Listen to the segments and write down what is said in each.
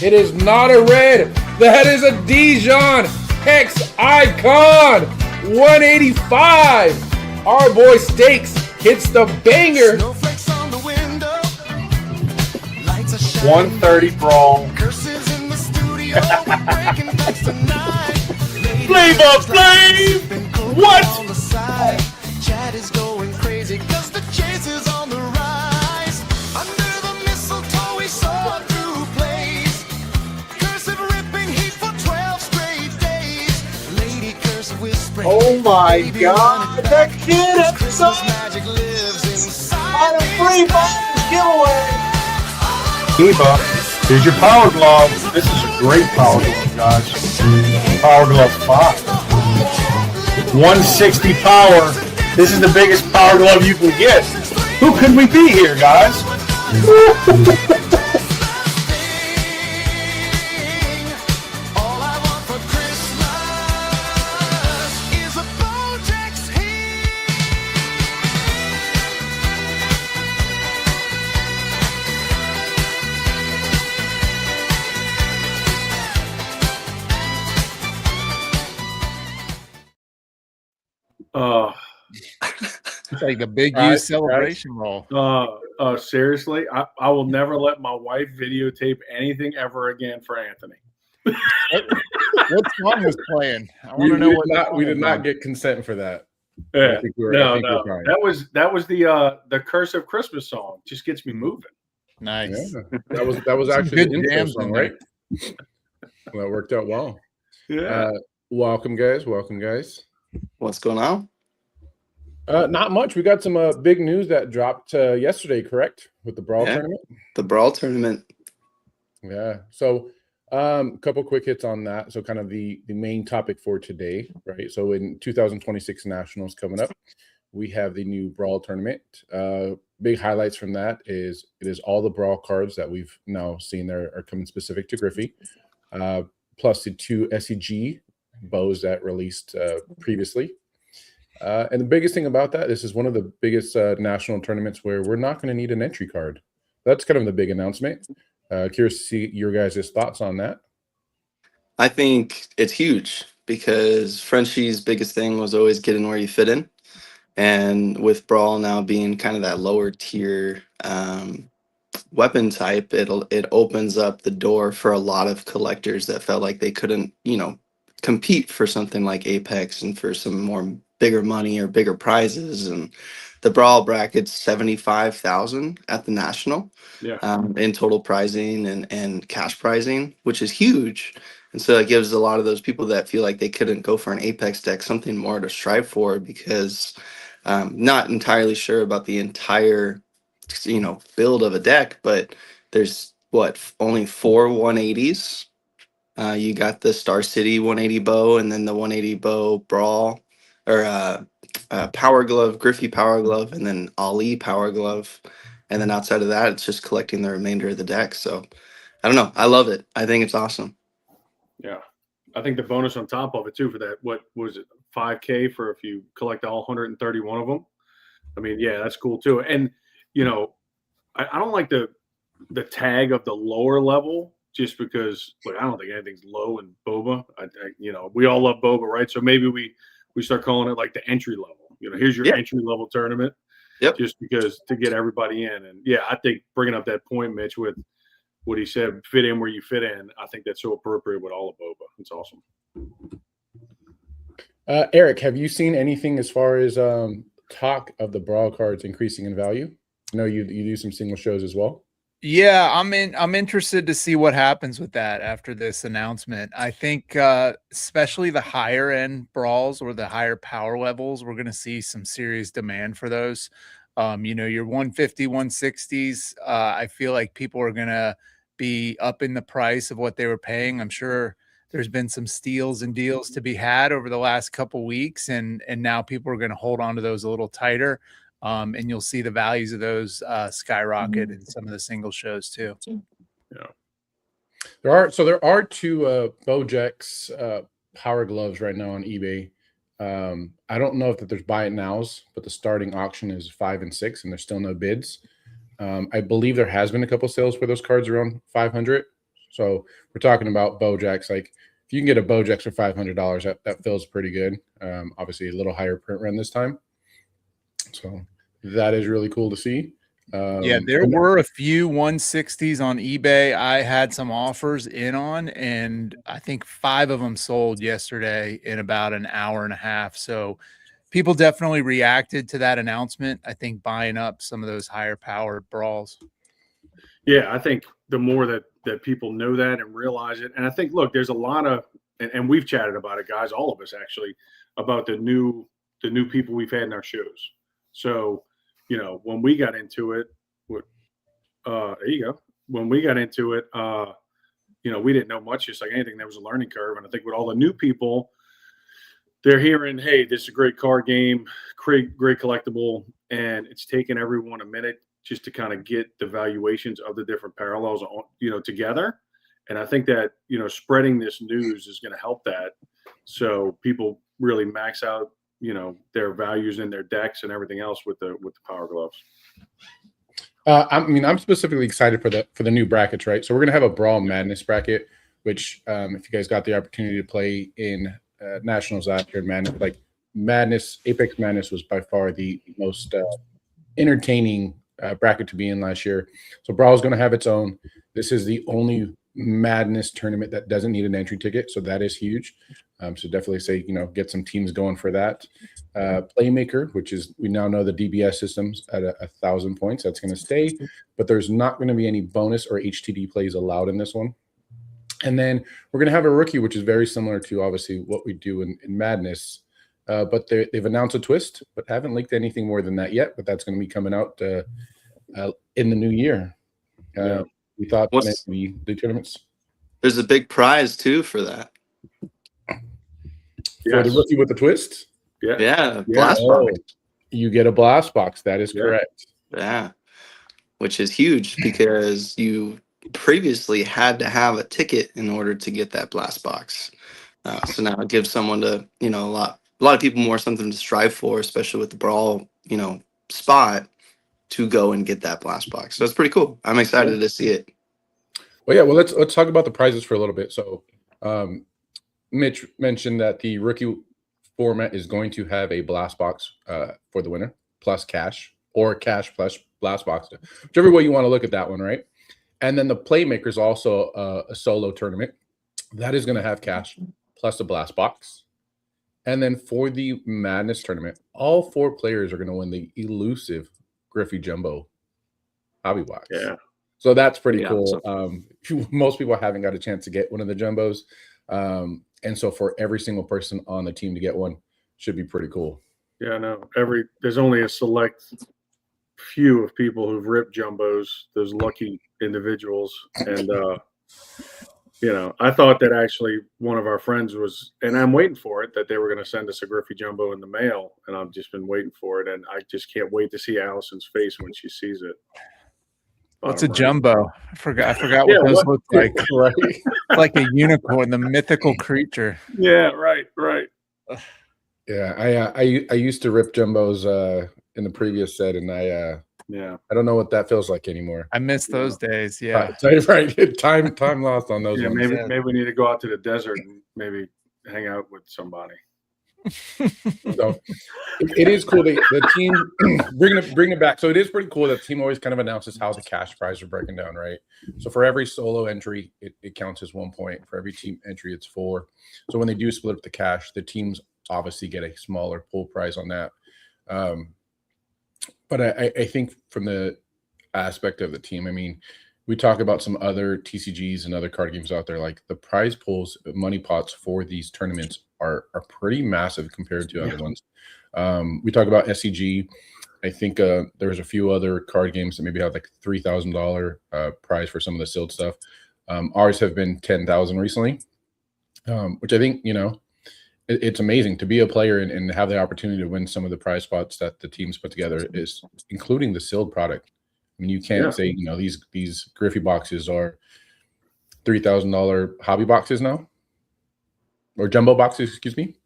It is not a red. That is a Dijon Hex Icon. 185. Our boy Stakes hits the banger. 130 Brawl. Playbook, play! What? Chat is going crazy because the chase is on the rise. Under the mistletoe we saw through plays. Cursive ripping heat for 12 straight days. Lady cursive whispering. Oh my God! That kid episode! Magic lives inside. On a free box giveaway! Eva, here's your Power Glove. This is a great Power Glove, guys. Power Glove 5. 160 power. This is the biggest Power Glove you can get. Who could we be here, guys? All I want for Christmas is a Bojack's It's like a big used celebration roll. Seriously, I will never let my wife videotape anything ever again for Anthony. What song was playing? I want to know what. We did not get consent for that. Yeah. No. That was the Cursive Christmas song. Just gets me moving. Nice. Yeah. That was actually good the intro jams song, in right? Well, that worked out well. Yeah. Welcome, guys. Welcome, guys. What's going on? Not much. We got some big news that dropped yesterday, correct? With the Brawl tournament. The Brawl tournament. Yeah. So, a couple quick hits on that. So, kind of the main topic for today, right? So, in 2026 Nationals coming up, we have the new Brawl tournament. Big highlights from that is it is all the Brawl cards that we've now seen there are coming specific to Griffey, plus the 2 SEG bows that released previously. And the biggest thing about that, this is one of the biggest national tournaments where we're not going to need an entry card. That's kind of the big announcement. Curious to see your guys' thoughts on that. I think it's huge because Frenchie's biggest thing was always getting where you fit in. And with Brawl now being kind of that lower tier weapon type, it opens up the door for a lot of collectors that felt like they couldn't, compete for something like Apex and for some more bigger money or bigger prizes. And the Brawl bracket's 75,000 at the national in total prizing and cash prizing, which is huge. And so it gives a lot of those people that feel like they couldn't go for an Apex deck something more to strive for, because not entirely sure about the entire build of a deck, but there's only 4 180s. You got the Star City 180 bow, and then the 180 bow Brawl or Power Glove, Griffey Power Glove, and then Ali Power Glove. And then outside of that, it's just collecting the remainder of the deck. So I don't know. I love it. I think it's awesome. Yeah. I think the bonus on top of it too for that, what was it, 5K for if you collect all 131 of them. I mean, yeah, that's cool too. And I don't like the tag of the lower level, just because I don't think anything's low in Boba. We all love Boba, right? So maybe we start calling it like the entry level. Here's your entry level tournament. Yep. Just because to get everybody in. And yeah, I think bringing up that point, Mitch, with what he said, fit in where you fit in, I think that's so appropriate with all of Boba. It's awesome. Eric, have you seen anything as far as talk of the Brawl cards increasing in value? I know you do some single shows as well. Yeah, I'm interested to see what happens with that after this announcement. I think especially the higher end brawls or the higher power levels, we're going to see some serious demand for those. Your 150, 160s, I feel like people are going to be up in the price of what they were paying. I'm sure there's been some steals and deals to be had over the last couple weeks, and now people are going to hold on to those a little tighter. And you'll see the values of those skyrocket in some of the single shows too. Yeah, there are 2 Bojack's Power Gloves right now on eBay. I don't know if there's buy it nows, but the starting auction is 5 and 6, and there's still no bids. I believe there has been a couple sales for those cards around 500. So we're talking about Bojacks. Like if you can get a Bojacks for $500, that feels pretty good. Obviously a little higher print run this time. So that is really cool to see. Yeah, there were a few 160s on eBay. I had some offers in on, and I think 5 of them sold yesterday in about an hour and a half. So people definitely reacted to that announcement. I think buying up some of those higher powered brawls. Yeah, I think the more that people know that and realize it, and I think, look, there's a lot of, and we've chatted about it, guys, all of us actually, about the new people we've had in our shows. So, you know, when we got into it, there you go. When we got into it, you know, we didn't know much, just like anything. There was a learning curve. And I think with all the new people, they're hearing, hey, this is a great card game, great collectible. And it's taken everyone a minute just to kind of get the valuations of the different parallels, you know, together. And I think that, you know, spreading this news is going to help that. So people really max out, you know, their values in their decks and everything else with the Power Gloves. I mean, I'm specifically excited for the new brackets, right? So we're gonna have a Brawl Madness bracket, which if you guys got the opportunity to play in Nationals last year, Madness, Apex Madness was by far the most entertaining bracket to be in last year. So Brawl is gonna have its own. This is the only Madness tournament that doesn't need an entry ticket, so that is huge. So definitely say, you know, get some teams going for that. Playmaker, which is, we now know the DBS systems at 1,000 points, that's going to stay, but there's not going to be any bonus or HTD plays allowed in this one. And then we're going to have a rookie, which is very similar to obviously what we do in Madness, but they've announced a twist, but haven't leaked anything more than that yet. But that's going to be coming out in the new year. We thought maybe the tournaments. There's a big prize too for that. For the rookie with the twist? Yeah, blast box. You get a blast box. That is correct. Yeah, which is huge because you previously had to have a ticket in order to get that blast box. So now it gives someone to, you know, a lot of people more something to strive for, especially with the Brawl, you know, spot to go and get that blast box. So it's pretty cool. I'm excited to see it. Well, yeah. Well, let's talk about the prizes for a little bit. So, Mitch mentioned that the rookie format is going to have a blast box for the winner, plus cash, or cash plus blast box, whichever way you want to look at that one, right? And then the Playmaker is also a solo tournament that is going to have cash plus a blast box. And then for the Madness tournament, all 4 players are going to win the elusive Griffey Jumbo hobby box. Yeah. So that's pretty cool. So most people haven't got a chance to get one of the jumbos. And so for every single person on the team to get one should be pretty cool. Yeah, no. There's only a select few of people who've ripped jumbos, those lucky individuals. And you know, I thought that actually one of our friends was, and I'm waiting for it, that they were going to send us a Griffey jumbo in the mail, and I've just been waiting for it, and I just can't wait to see Allison's face when she sees it. What's a jumbo? I forgot what those look like. Right. Like a unicorn, the mythical creature. Yeah, right. Yeah, I used to rip jumbos in the previous set, and I don't know what that feels like anymore. I miss those days. Yeah, right. Time lost on those. Yeah, ones. maybe we need to go out to the desert and maybe hang out with somebody. So it is cool. The team bring it back. So it is pretty cool that the team always kind of announces how the cash prize are breaking down, right? So for every solo entry, it counts as 1 point. For every team entry, it's 4. So when they do split up the cash, the teams obviously get a smaller pool prize on that. But I think from the aspect of the team, I mean, we talk about some other TCGs and other card games out there, like the prize pools, money pots for these tournaments are pretty massive compared to other ones. We talk about SCG. I think there was a few other card games that maybe have like $3,000 prize for some of the sealed stuff. Ours have been 10,000 recently, which I think, you know, it's amazing to be a player and have the opportunity to win some of the prize spots that the teams put together, is including the sealed product. I mean, you can't say, you know, these Griffey boxes are $3,000 hobby boxes now, or jumbo boxes, excuse me.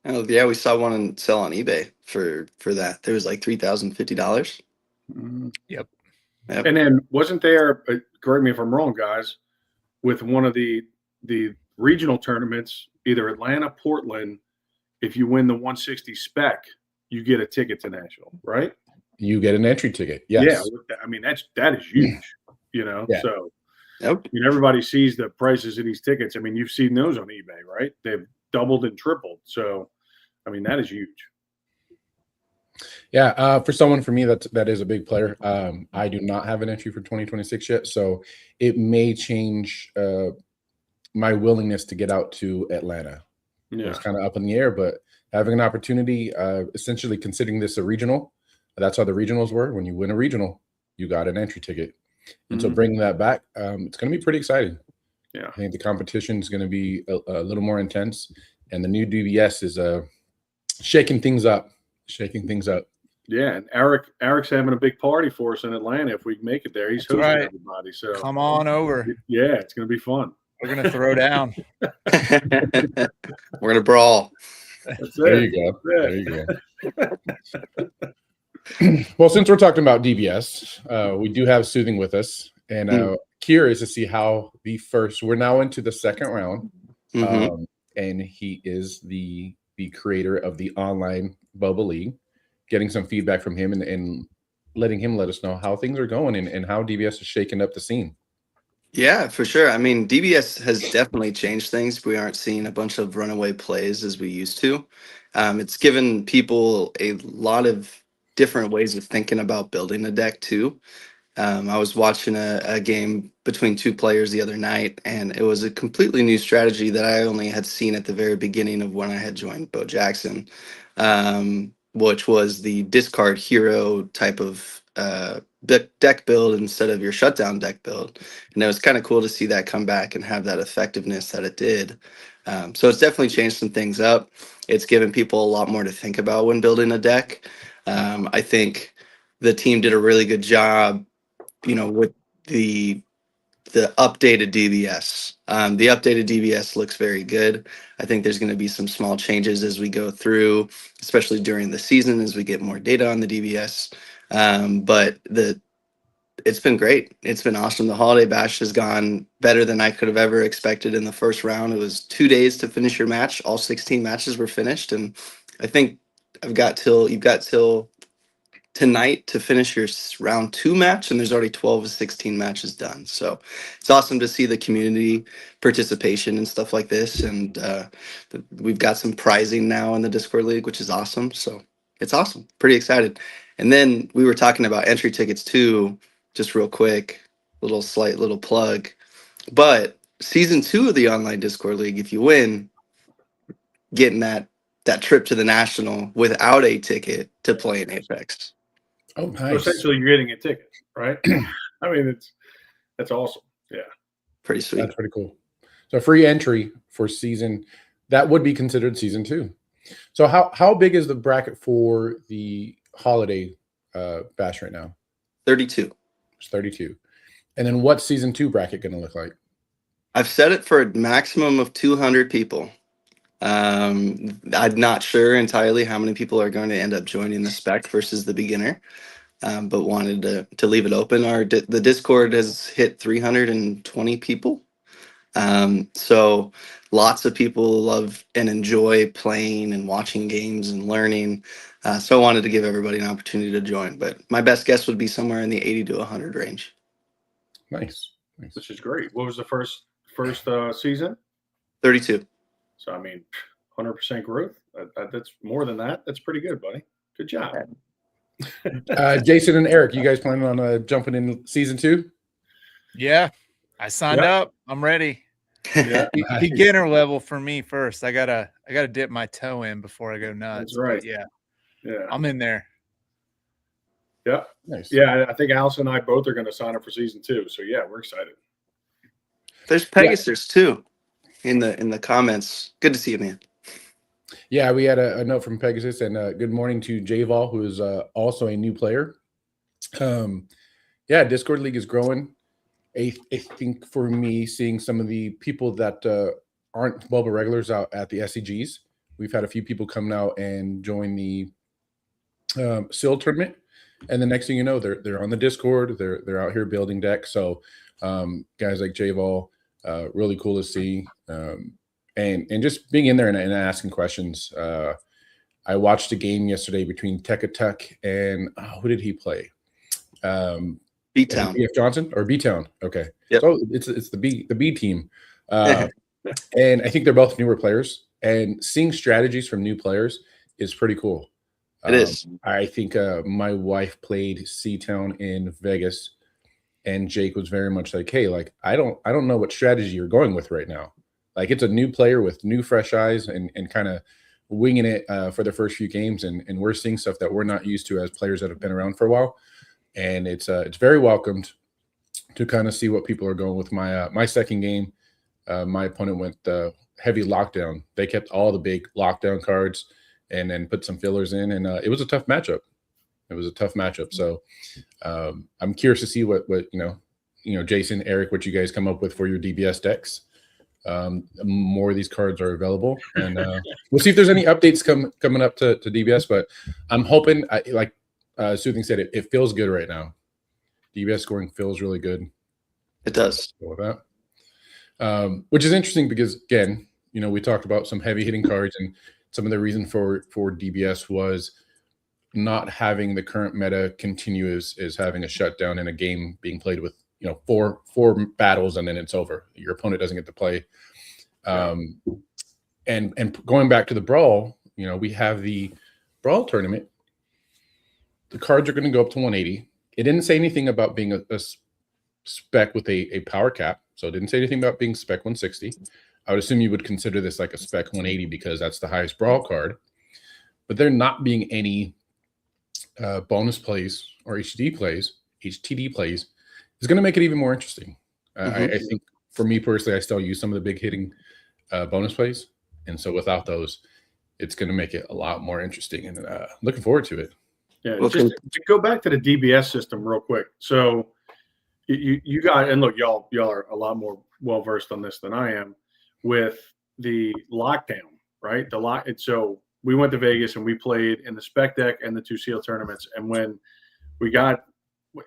Oh yeah, we saw one sell on eBay for that. There was like $3,050. Yep. And then wasn't there? Correct me if I'm wrong, guys. with one of the regional tournaments, either Atlanta, Portland, if you win the 160 spec, you get a ticket to national, right? You get an entry ticket. Yeah, Yes. I mean that is huge, you know. Yeah. So Yep. I mean, everybody sees the prices of these tickets. I mean, you've seen those on eBay, right? They've doubled and tripled. So, I mean, that is huge. Yeah, for me, that is a big player. I do not have an entry for 2026 yet, so it may change my willingness to get out to Atlanta. Yeah, It's kind of up in the air, but having an opportunity, essentially considering this a regional, that's how the regionals were. When you win a regional, you got an entry ticket. And so Mhm. bringing that back, it's going to be pretty exciting. Yeah. I think the competition is going to be a little more intense, and the new DVS is shaking things up. Yeah, and Eric's having a big party for us in Atlanta if we make it there. He's That's hosting right. everybody. So Come on over. yeah, it's going to be fun. We're gonna throw down. We're gonna brawl. That's There it. you go. That's There you go. Well, since we're talking about DBS, we do have Soothing with us, and curious to see how we're now into the second round, Mhm. and he is the creator of the online Bubble League. Getting some feedback from him and letting him let us know how things are going and how DBS is shaking up the scene. Yeah, for sure. I mean, DBS has definitely changed things. We aren't seeing a bunch of runaway plays as we used to. It's given people a lot of different ways of thinking about building a deck too. I was watching a game between two players the other night, and it was a completely new strategy that I only had seen at the very beginning of when I had joined Bo Jackson, which was the discard hero type of deck build instead of your shutdown deck build. And it was kind of cool to see that come back and have that effectiveness that it did. So it's definitely changed some things up. It's given people a lot more to think about when building a deck. I think the team did a really good job, with the updated DBS. The updated DBS looks very good. I think there's going to be some small changes as we go through, especially during the season as we get more data on the DBS. But it's been great. It's been awesome. The Holiday Bash has gone better than I could have ever expected in the first round. It was 2 days to finish your match. All 16 matches were finished, and I think you've got till tonight to finish your round 2 match, and there's already 12 of 16 matches done. So it's awesome to see the community participation and stuff like this. And we've got some prizing now in the Discord League, which is awesome. So it's awesome. Pretty excited. And then we were talking about entry tickets too, just real quick, slight little plug. But season 2 of the online Discord League, if you win, getting that trip to the national without a ticket to play in Apex. Oh, So nice. essentially, you're getting a ticket, right? I mean, that's awesome. Yeah. Pretty sweet. That's pretty cool. So free entry for season, that would be considered season 2. So how big is the bracket for the holiday bash right now? 32. It's 32. And then what's season 2 bracket going to look like? I've set it for a maximum of 200 people. I'm not sure entirely how many people are going to end up joining the spec versus the beginner, but wanted to leave it open. The Discord has hit 320 people. So lots of people love and enjoy playing and watching games and learning. So I wanted to give everybody an opportunity to join, but my best guess would be somewhere in the 80 to 100 range. Nice. Which is great. What was the first season? 32. So I mean, 100% growth. That's more than that. That's pretty good, buddy. Good job. Jason and Eric, you guys planning on jumping in season 2? Yeah, I signed up. I'm ready. Yeah, Nice. Beginner level for me first. I gotta dip my toe in before I go nuts. That's right. But yeah, yeah, I'm in there. yeah, Nice. yeah. I think Allison and I both are going to sign up for season 2. So yeah, we're excited. There's Pegasus too in the comments. Good to see you, man. Yeah, we had a note from Pegasus, and good morning to J-Vol, who is also a new player. Yeah, Discord League is growing. I think for me, seeing some of the people that aren't Boba regulars out at the SCGs, we've had a few people come out and join the SIL tournament, and the next thing you know, they're on the Discord. They're out here building decks. So guys like J-Vol, Really cool to see. And just being in there and asking questions. I watched a game yesterday between Tekka Tuck and who did he play? B-Town. BF Johnson or B-Town. Okay. Yep. So it's the B team. And I think they're both newer players, and seeing strategies from new players is pretty cool. It is. I think my wife played C-Town in Vegas, and Jake was very much like, hey, like I don't know what strategy you're going with right now. Like it's a new player with new fresh eyes and kind of winging it for the first few games, and we're seeing stuff that we're not used to as players that have been around for a while. And it's very welcomed to kind of see what people are going with. My second game, my opponent went heavy lockdown. They kept all the big lockdown cards and then put some fillers in, and it was a tough matchup. So I'm curious to see what Jason, Eric, what you guys come up with for your DBS decks. More of these cards are available, and we'll see if there's any updates coming up to DBS. But I'm hoping, like Soothing said, it feels good right now. DBS scoring feels really good. It does. With that, which is interesting because again, we talked about some heavy hitting cards, and some of the reason for DBS was not having the current meta continue is having a shutdown in a game being played with four battles and then it's over. Your opponent doesn't get to play. And going back to the Brawl, we have the Brawl tournament. The cards are going to go up to 180. It didn't say anything about being a spec with a power cap, so it didn't say anything about being spec 160. I would assume you would consider this like a spec 180 because that's the highest Brawl card. But there not being any bonus plays or HTD plays is going to make it even more interesting. I think for me personally, I still use some of the big hitting bonus plays. And so without those, it's going to make it a lot more interesting, and looking forward to it. Yeah, just to go back to the DBS system real quick. So you got, and look, y'all are a lot more well-versed on this than I am with the lockdown, right? So we went to Vegas and we played in the spec deck and the 2 seal tournaments. And when we got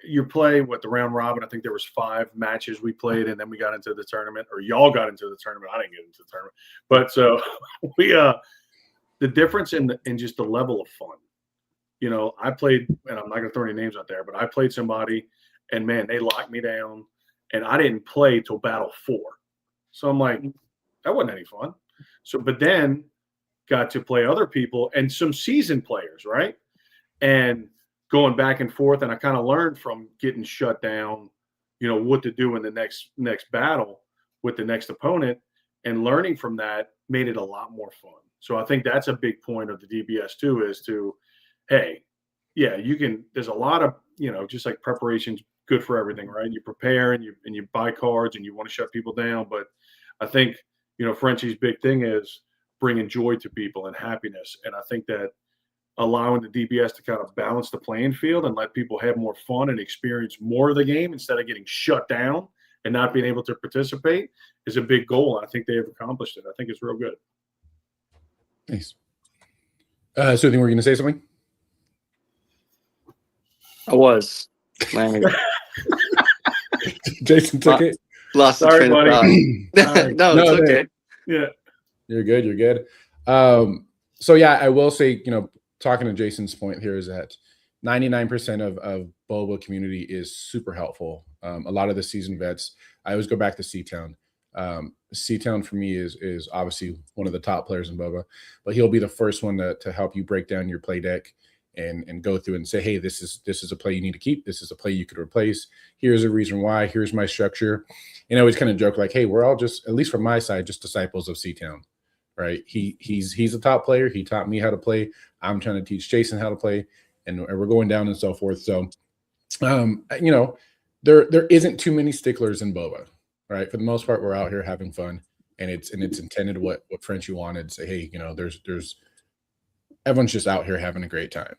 you play the round robin, I think there was 5 matches we played, and then we got into the tournament, or y'all got into the tournament. I didn't get into the tournament, but so we the difference in just the level of fun. I played, and I'm not going to throw any names out there, but I played somebody, and man, they locked me down, and I didn't play till battle 4. So I'm like, that wasn't any fun. So, but then got to play other people and some seasoned players, right? And going back and forth, and I kind of learned from getting shut down, what to do in the next battle with the next opponent, and learning from that made it a lot more fun. So I think that's a big point of the DBS too, is to, hey, yeah, you can. There's a lot of just like preparation's good for everything, right? You prepare and you buy cards and you want to shut people down, but I think Frenchie's big thing is bringing joy to people and happiness, and I think that allowing the DBS to kind of balance the playing field and let people have more fun and experience more of the game instead of getting shut down and not being able to participate is a big goal. And I think they have accomplished it. I think it's real good. Nice. So I think we're going to say something? I was. Jason took it. Lost Sorry, the train of thought. No, it's okay. Yeah. You're good. You're good. So yeah, I will say, talking to Jason's point here is that 99% of Boba community is super helpful. A lot of the seasoned vets, I always go back to C-Town. C-Town for me is obviously one of the top players in Boba, but he'll be the first one to help you break down your play deck and go through and say, hey, this is a play you need to keep. This is a play you could replace. Here's a reason why. Here's my structure. And I always kind of joke like, hey, we're all just, at least from my side, just disciples of C-Town. Right. He's a top player. He taught me how to play. I'm trying to teach Jason how to play, and we're going down and so forth. So, there isn't too many sticklers in Boba, right? For the most part, we're out here having fun, and it's intended what Frenchie wanted to say. Hey, there's everyone's just out here having a great time.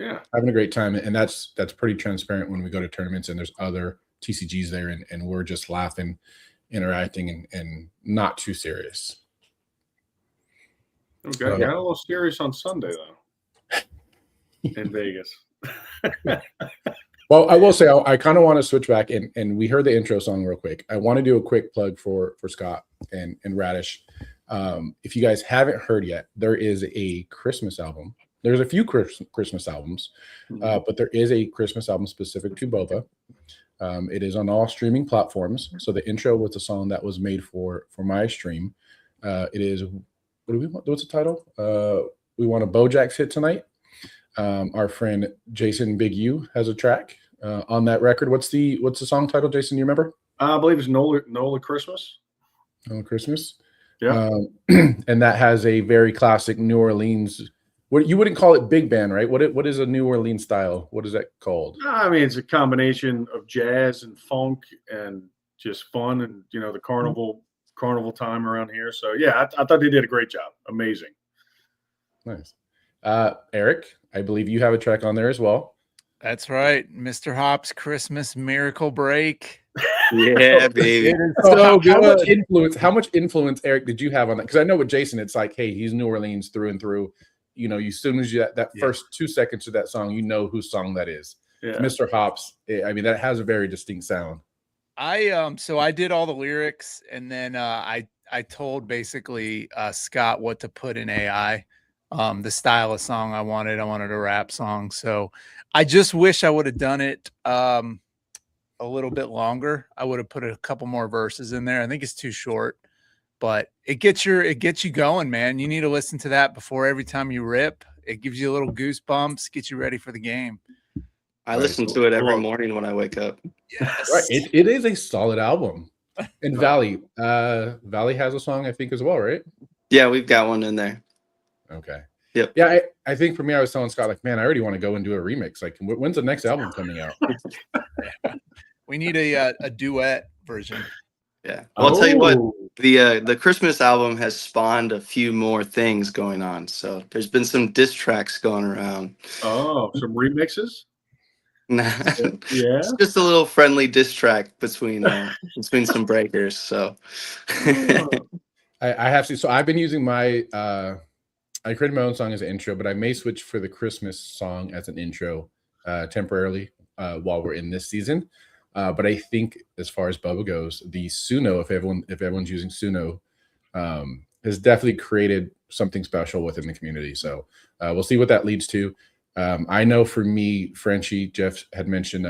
Yeah, having a great time, and that's pretty transparent when we go to tournaments and there's other TCGs there, and we're just laughing, interacting, and not too serious. Okay, got a little serious on Sunday though in Vegas. Well, Well, I will say I kind of want to switch back, and we heard the intro song real quick. I want to do a quick plug for Scott and Radish. If you guys haven't heard yet, there is a Christmas album. There's a few Christmas albums, but there is a Christmas album specific to Boba. It is on all streaming platforms. So the intro was a song that was made for my stream. It is, what do we want? What's the title? We want a Bojack's hit tonight. Our friend Jason Big U has a track on that record. What's the song title, Jason? You remember? I believe it's Nola Christmas. Nola Christmas. Yeah. And that has a very classic New Orleans. What you wouldn't call it big band, right? What is a New Orleans style? What is that called? I mean, it's a combination of jazz and funk and just fun, and the carnival time around here. So yeah, I thought they did a great job. Amazing. Nice. Eric, I believe you have a track on there as well. That's right, Mr. Hop's Christmas Miracle Break. Yeah, baby. It is so good. How much influence, Eric, did you have on that? Because I know with Jason, it's like, hey, he's New Orleans through and through. As soon as you that first 2 seconds of that song, you know whose song that is. Yeah. Mr. Hops. I mean, that has a very distinct sound. So I did all the lyrics, and then I told basically Scott what to put in AI. The style of song I wanted a rap song. So I just wish I would have done it a little bit longer. I would have put a couple more verses in there. I think it's too short, but it gets you going, man. You need to listen to that before every time you rip. It gives you a little goosebumps, gets you ready for the game. I listen to it every morning when I wake up. Yes. Right. It is a solid album. And Valley has a song, I think, as well, right? Yeah, we've got one in there. Okay. Yep. Yeah, I think for me, I was telling Scott, like, man, I already want to go and do a remix. Like, when's the next album coming out? We need a duet version. Yeah. Well, I'll tell you what, the Christmas album has spawned a few more things going on. So there's been some diss tracks going around. Oh, some remixes? Nah. Yeah. It's just a little friendly diss track between some breakers. So I have to. So I've been using my I created my own song as an intro, but I may switch for the Christmas song as an intro temporarily while we're in this season. But I think as far as Bubba goes, the Suno, if everyone's using Suno, has definitely created something special within the community. So we'll see what that leads to. I know for me, Frenchie, Jeff had mentioned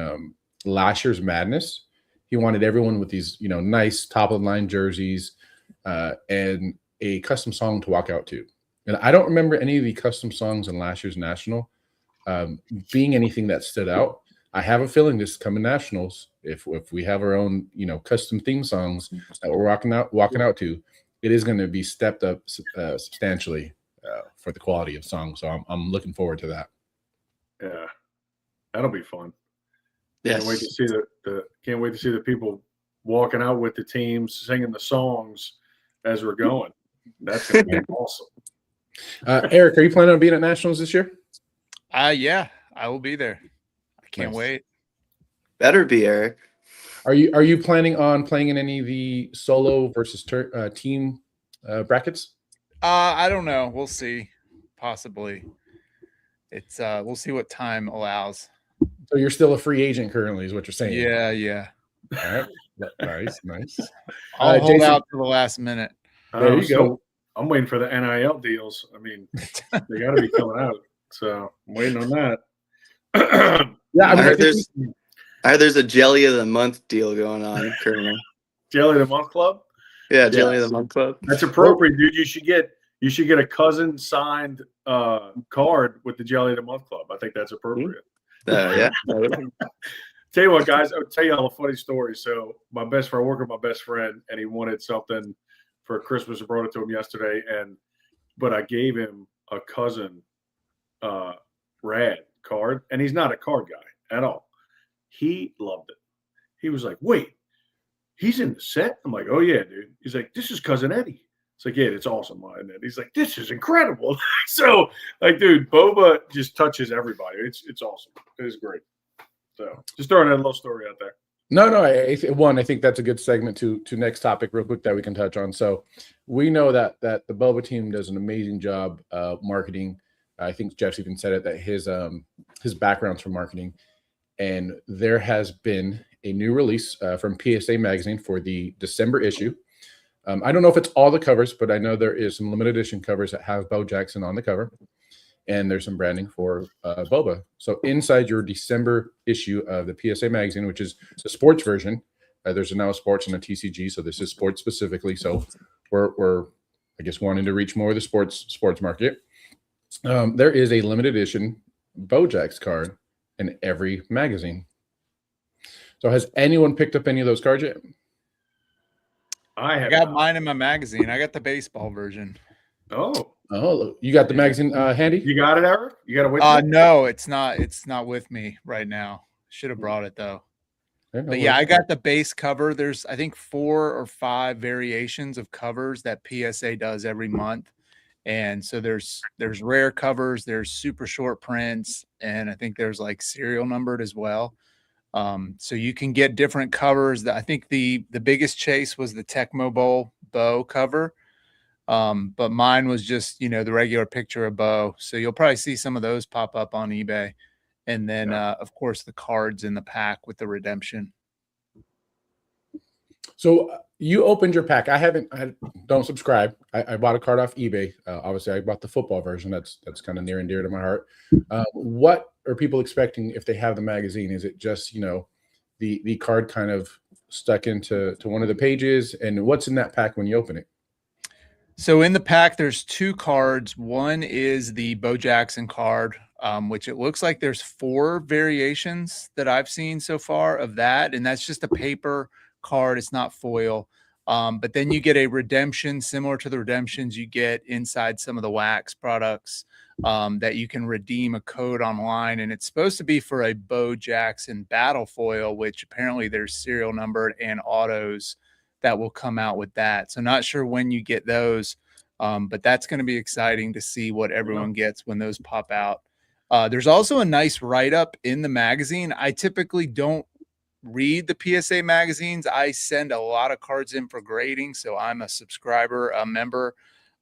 last year's Madness. He wanted everyone with these, nice top of the line jerseys and a custom song to walk out to. And I don't remember any of the custom songs in last year's National being anything that stood out. I have a feeling this coming Nationals, if we have our own, custom theme songs that we're walking out to, it is going to be stepped up substantially for the quality of songs. So I'm looking forward to that. Yeah, that'll be fun. yes. Can't wait to see can't wait to see the people walking out with the teams singing the songs as we're going. That's gonna be awesome. Eric, are you planning on being at Nationals this year? Yeah, I will be there. I can't Nice. wait. Better be, Eric. Are you planning on playing in any of the solo versus team brackets? I don't know. We'll see. Possibly. It's we'll see what time allows. So you're still a free agent currently, is what you're saying? Yeah. All right. Nice. I'll hold Jason, out to the last minute. There you go. I'm waiting for the NIL deals. I mean, they got to be coming out. So I'm waiting on that. Yeah, I heard there's a Jelly of the Month deal going on currently. Jelly of the Month Club. Yeah, Jelly of the Month Club. That's appropriate, dude. You should get a cousin signed card with the Jelly of the Month Club. I think that's appropriate. Yeah. Tell you what, guys, I'll tell you all a funny story. So I work with my best friend, and he wanted something for Christmas. I brought it to him yesterday, but I gave him a cousin rad card, and he's not a card guy at all. He loved it. He was like, wait, he's in the set? I'm like, oh yeah, dude. He's like, this is Cousin Eddie. It's like, yeah, it's awesome. And he's like, this is incredible. So, like, dude, Boba just touches everybody. It's awesome. It is great. So, just throwing that little story out there. No. I think that's a good segment to next topic real quick that we can touch on. So, we know that the Boba team does an amazing job marketing. I think Jeff's even said it that his background's from marketing. and there has been a new release from PSA Magazine for the December issue. I don't know if it's all the covers, but I know there is some limited edition covers that have Bo Jackson on the cover, and there's some branding for Boba. So inside your December issue of the PSA Magazine, which is the sports version, there's now a sports and a TCG, so this is sports specifically. So we're I guess wanting to reach more of the sports market. There is a limited edition Bojack's card in every magazine. So has anyone picked up any of those cards yet? I got mine in my magazine. I got the baseball version. Oh, you got the magazine handy? you got it, Eric? You got it with you? No, it's not. It's not with me right now. Should have brought it though. But yeah, I got the base cover. There's, I think, 4 or 5 variations of covers that PSA does every month. And so there's rare covers, there's super short prints, and I think there's like serial numbered as well. So you can get different covers. I think the biggest chase was the Tecmo Bowl Bo cover. But mine was just, the regular picture of Bo. So you'll probably see some of those pop up on eBay. And then, of course, the cards in the pack with the redemption. So you opened your pack. I don't subscribe. I bought a card off eBay. Obviously, I bought the football version. That's kind of near and dear to my heart. What are people expecting if they have the magazine? Is it just, the card kind of stuck into one of the pages? And what's in that pack when you open it? So in the pack, there's 2 cards. One is the Bo Jackson card, which it looks like there's 4 variations that I've seen so far of that. And that's just a paper card. It's not foil. But then you get a redemption similar to the redemptions you get inside some of the wax products, that you can redeem a code online. And it's supposed to be for a Bo Jackson battle foil, which apparently there's serial numbered and autos that will come out with that. So not sure when you get those, but that's going to be exciting to see what everyone gets when those pop out. There's also a nice write-up in the magazine. I typically don't read the PSA magazines. I send a lot of cards in for grading, so I'm a subscriber, a member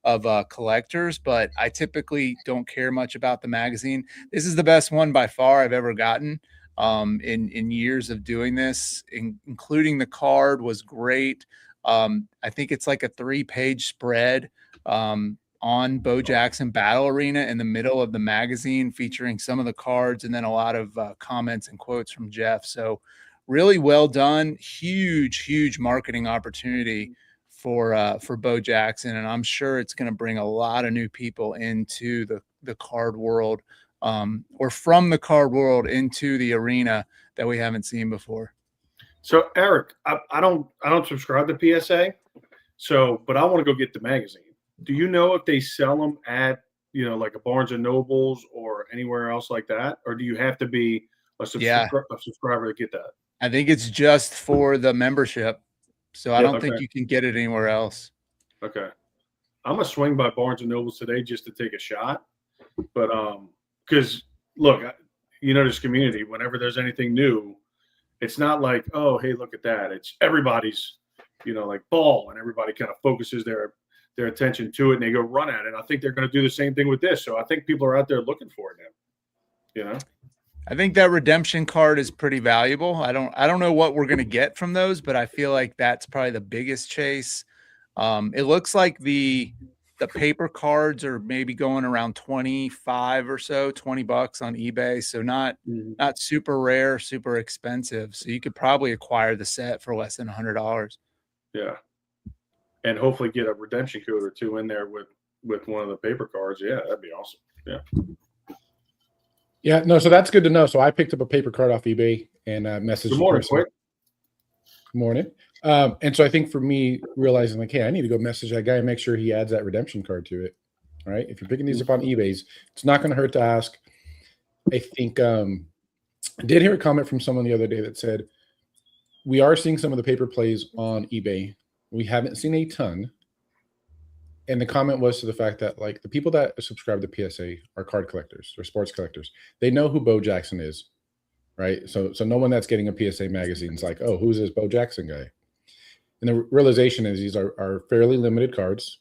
of collectors, but I typically don't care much about the magazine. This is the best one by far I've ever gotten in years of doing this, including the card was great. I think it's like a 3-page spread on Bo Jackson Battle Arena in the middle of the magazine, featuring some of the cards and then a lot of comments and quotes from Jeff. So really well done. Huge marketing opportunity for Bo Jackson, and I'm sure it's going to bring a lot of new people into the card world, or from the card world into the arena that we haven't seen before. So Eric, I don't subscribe to PSA, but I want to go get the magazine. Do you know if they sell them at like a Barnes and Nobles or anywhere else like that, or do you have to be a subscriber to get that? I think it's just for the membership, so I don't think you can get it anywhere else. Okay, I'm gonna swing by Barnes and Nobles today just to take a shot, but because look, this community, whenever there's anything new, it's not like, oh, hey, look at that. It's everybody's, like ball, and everybody kind of focuses their attention to it and they go run at it. I think they're going to do the same thing with this. So I think people are out there looking for it now. I think that redemption card is pretty valuable. I don't know what we're going to get from those, but I feel like that's probably the biggest chase. It looks like the paper cards are maybe going around 25 or so, $20 on eBay. So not super rare, super expensive. So you could probably acquire the set for less than $100. Yeah. And hopefully get a redemption code or 2 in there with one of the paper cards. Yeah, that'd be awesome. Yeah. Yeah, no, so that's good to know. So I picked up a paper card off eBay and messaged. Good morning, quick. Good morning. And so I think for me, realizing like, hey, I need to go message that guy and make sure he adds that redemption card to it. All right. If you're picking these up on eBay's, it's not going to hurt to ask. I think I did hear a comment from someone the other day that said, we are seeing some of the paper plays on eBay. We haven't seen a ton. And the comment was to the fact that like the people that subscribe to PSA are card collectors or sports collectors. They know who Bo Jackson is, right? So no one that's getting a PSA magazine is like, oh, who's this Bo Jackson guy? And the realization is these are fairly limited cards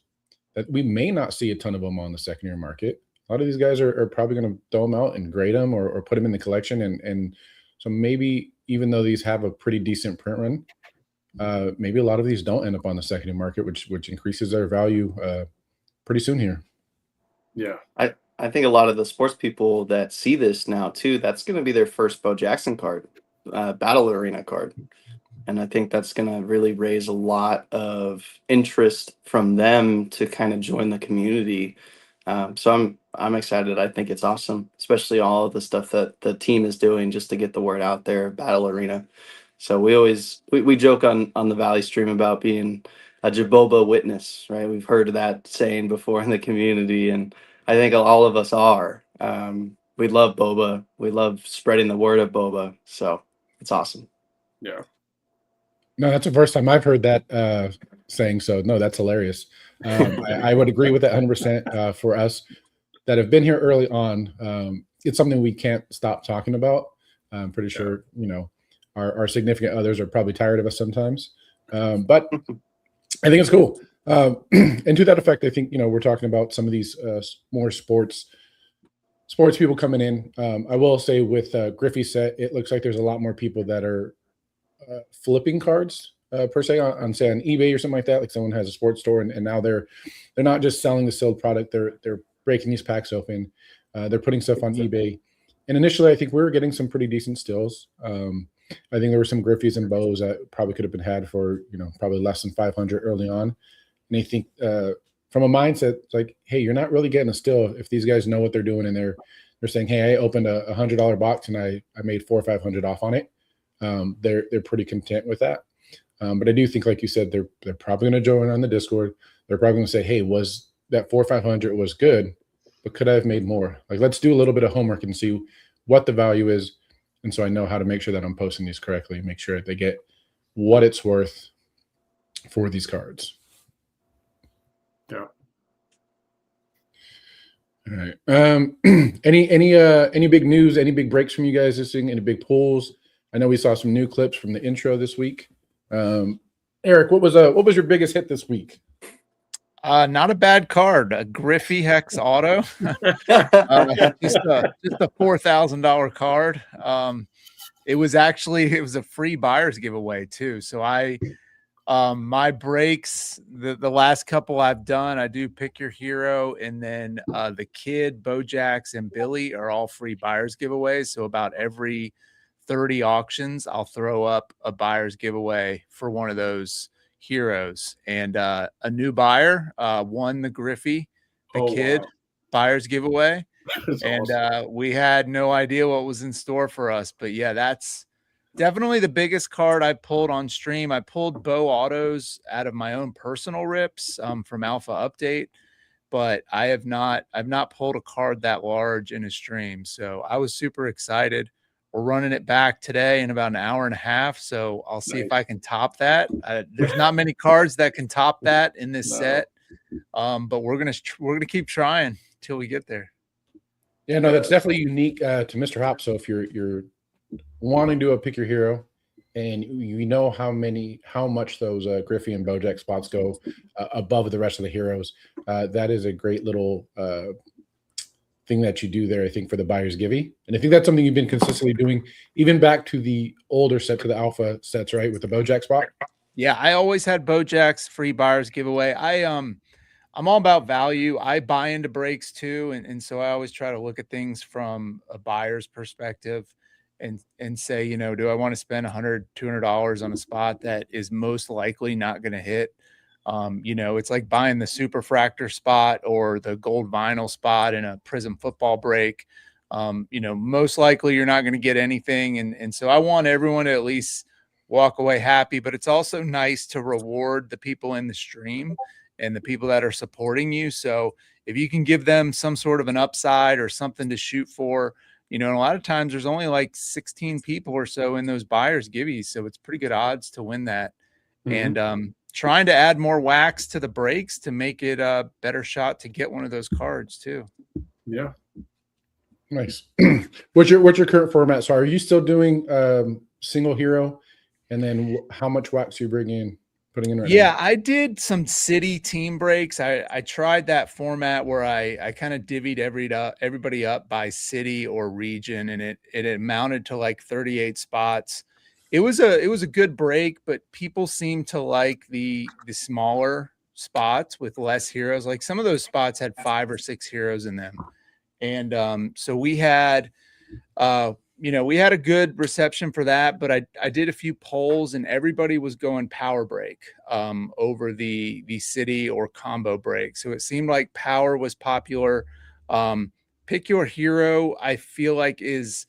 that we may not see a ton of them on the secondary market. A lot of these guys are probably going to throw them out and grade them or put them in the collection and So maybe even though these have a pretty decent print run, maybe a lot of these don't end up on the secondary market, which increases their value pretty soon here. Yeah. I think a lot of the sports people that see this now too, that's going to be their first Bo Jackson card, Battle Arena card. And I think that's going to really raise a lot of interest from them to kind of join the community. So I'm excited. I think it's awesome, especially all of the stuff that the team is doing just to get the word out there, Battle Arena. So we joke on the Valley stream about being a Jaboba witness, right? We've heard that saying before in the community, and I think all of us are. We love Boba. We love spreading the word of Boba. So it's awesome. Yeah. No, that's the first time I've heard that saying. So no, that's hilarious. I would agree with that 100% for us that have been here early on. It's something we can't stop talking about. I'm pretty sure, our significant others are probably tired of us sometimes. But I think it's cool. And to that effect, I think, we're talking about some of these more sports people coming in. I will say with Griffey set, it looks like there's a lot more people that are flipping cards per se on say on eBay or something like that. Like someone has a sports store and now they're not just selling the sealed product. They're breaking these packs open. They're putting stuff on eBay. And initially, I think we were getting some pretty decent stills. I think there were some Griffeys and bows that probably could have been had for, probably less than 500 early on. And I think from a mindset, it's like, hey, you're not really getting a still if these guys know what they're doing and they're saying, hey, I opened a $100 box and I made $400 or $500 off on it. They're pretty content with that. But I do think, like you said, they're probably going to join on the Discord. They're probably going to say, hey, was that $400 or $500 was good, but could I have made more? Like, let's do a little bit of homework and see what the value is. And so I know how to make sure that I'm posting these correctly, make sure that they get what it's worth for these cards. Yeah. All right. Any big news, any big breaks from you guys this thing, any big pulls? I know we saw some new clips from the intro this week. Eric, what was your biggest hit this week? Not a bad card, a Griffey Hex Auto. Just a $4,000 card. It was a free buyer's giveaway too. So my breaks, the last couple I've done, I do pick your hero, and then the kid, Bojax, and Billy are all free buyer's giveaways. So about every 30 auctions, I'll throw up a buyer's giveaway for one of those heroes. And a new buyer won the Griffey, the kid, buyer's giveaway. And awesome. We had no idea what was in store for us. But yeah, that's definitely the biggest card I pulled on stream. I pulled Bo autos out of my own personal rips from Alpha Update, but I've not pulled a card that large in a stream. So I was super excited. We're running it back today in about an hour and a half, so I'll see if I can top that. There's not many cards that can top that in this set, but we're gonna keep trying till we get there. Yeah, no, that's definitely unique to Mr. Hop. So if you're wanting to pick your hero, and you know how much those Griffey and Bojack spots go above the rest of the heroes, that is a great little thing that you do there, I think, for the buyer's givey. And I think that's something you've been consistently doing, even back to the older set, to the alpha sets, right? With the Bojack spot. Yeah, I always had Bojack's free buyer's giveaway. I'm all about value. I buy into breaks too. And so I always try to look at things from a buyer's perspective and say, do I want to spend $100, $200 on a spot that is most likely not going to hit? It's like buying the superfractor spot or the gold vinyl spot in a Prism football break. Most likely you're not going to get anything. And so I want everyone to at least walk away happy, but it's also nice to reward the people in the stream and the people that are supporting you. So if you can give them some sort of an upside or something to shoot for, and a lot of times there's only like 16 people or so in those buyers giveies. So it's pretty good odds to win that. Mm-hmm. And, trying to add more wax to the breaks to make it a better shot to get one of those cards too. Yeah. Nice. What's your current format? So are you still doing single hero? And then how much wax you bring in putting in right Yeah, now? I did some city team breaks. I tried that format where I kind of divvied everybody up by city or region, and it amounted to like 38 spots. It was a good break, but people seem to like the smaller spots with less heroes. Like some of those spots had 5 or 6 heroes in them. And so we had we had a good reception for that, but I did a few polls and everybody was going power break over the city or combo break. So it seemed like power was popular. Pick your hero, I feel like is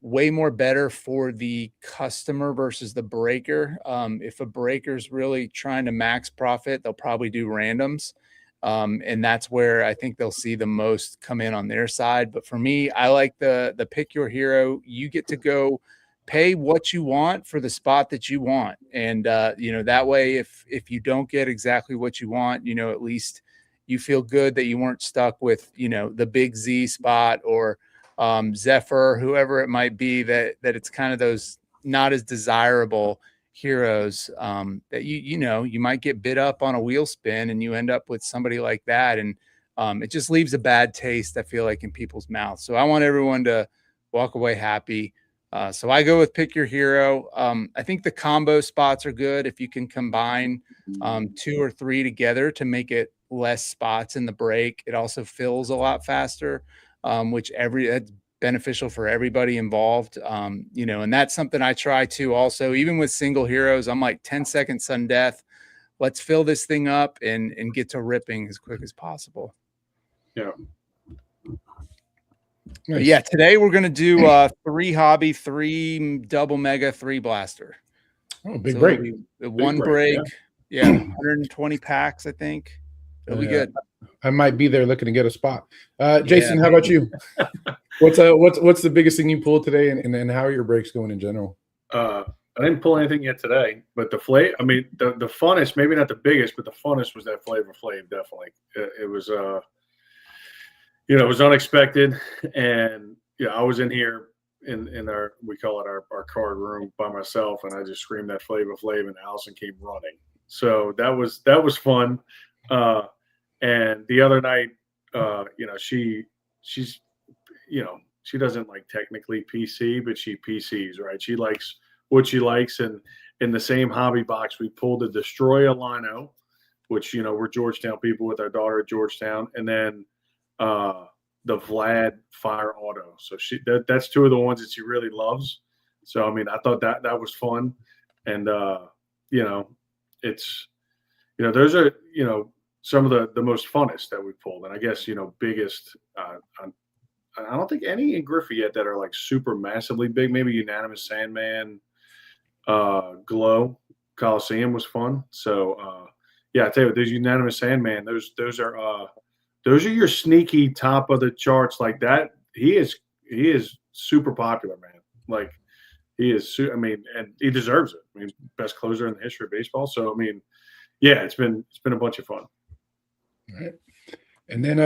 way more better for the customer versus the breaker. If a breaker's really trying to max profit, they'll probably do randoms. And that's where I think they'll see the most come in on their side. But for me, I like the pick your hero. You get to go pay what you want for the spot that you want. And that way if you don't get exactly what you want, at least you feel good that you weren't stuck with, the big Z spot or Zephyr, whoever it might be, that it's kind of those not as desirable heroes that you might get bid up on a wheel spin and you end up with somebody like that, and it just leaves a bad taste, I feel like, in people's mouths. So I want everyone to walk away happy. So I go with pick your hero. I think the combo spots are good if you can combine 2 or 3 together to make it less spots in the break. It also fills a lot faster, which that's beneficial for everybody involved. And that's something I try to also, even with single heroes, I'm like 10-second sudden death. Let's fill this thing up and get to ripping as quick as possible. Yeah. But yeah, today we're going to do 3 hobby, 3 double mega, 3 blaster. Oh, big break. One break. Yeah. 120 packs, I think. It'll be good. I might be there looking to get a spot. Jason, how about you? What's the biggest thing you pulled today, and how are your breaks going in general? I didn't pull anything yet today, but the funnest, maybe not the biggest, but the funnest was that Flavor Flav. Definitely, it was it was unexpected, and I was in here in our, we call it our card room by myself, and I just screamed that Flavor Flav, and Allison came running. So that was fun. And the other night, she's she doesn't like technically PC, but she PCs, right? She likes what she likes. And in the same hobby box, we pulled the Destroy a Lino, which, we're Georgetown people with our daughter at Georgetown. And then the Vlad Fire Auto. So that's 2 of the ones that she really loves. So, I mean, I thought that was fun. And, it's, those are, some of the most funnest that we pulled. And I guess, biggest, I don't think any in Griffey yet that are like super massively big. Maybe Unanimous Sandman, Glow Coliseum was fun. So, I tell you what, those Unanimous Sandman, those are your sneaky top of the charts like that. He is super popular, man. Like he is, and he deserves it. I mean, best closer in the history of baseball. So, I mean, yeah, it's been a bunch of fun. All right. And then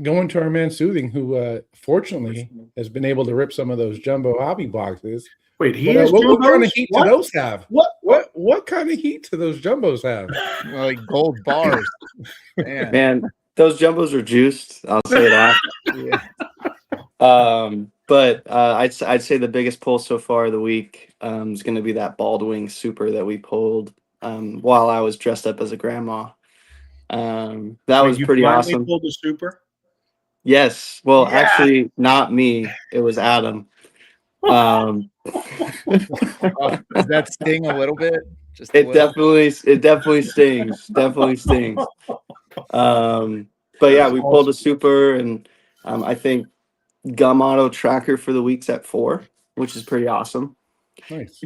going to our man Soothing, who fortunately has been able to rip some of those jumbo hobby boxes. Wait, what kind of heat do those have? What kind of heat do those jumbos have? Like gold bars. Man, those jumbos are juiced. I'll say that. Yeah. But I'd say the biggest pull so far of the week is going to be that Baldwin Super that we pulled while I was dressed up as a grandma. That was pretty awesome. Pulled the Super? Yes. Well, actually, not me. It was Adam. Does that sting a little bit? Definitely stings. Definitely stings. But yeah, we pulled a Super, and I think Gum Auto Tracker for the week's at 4, which is pretty awesome. Nice.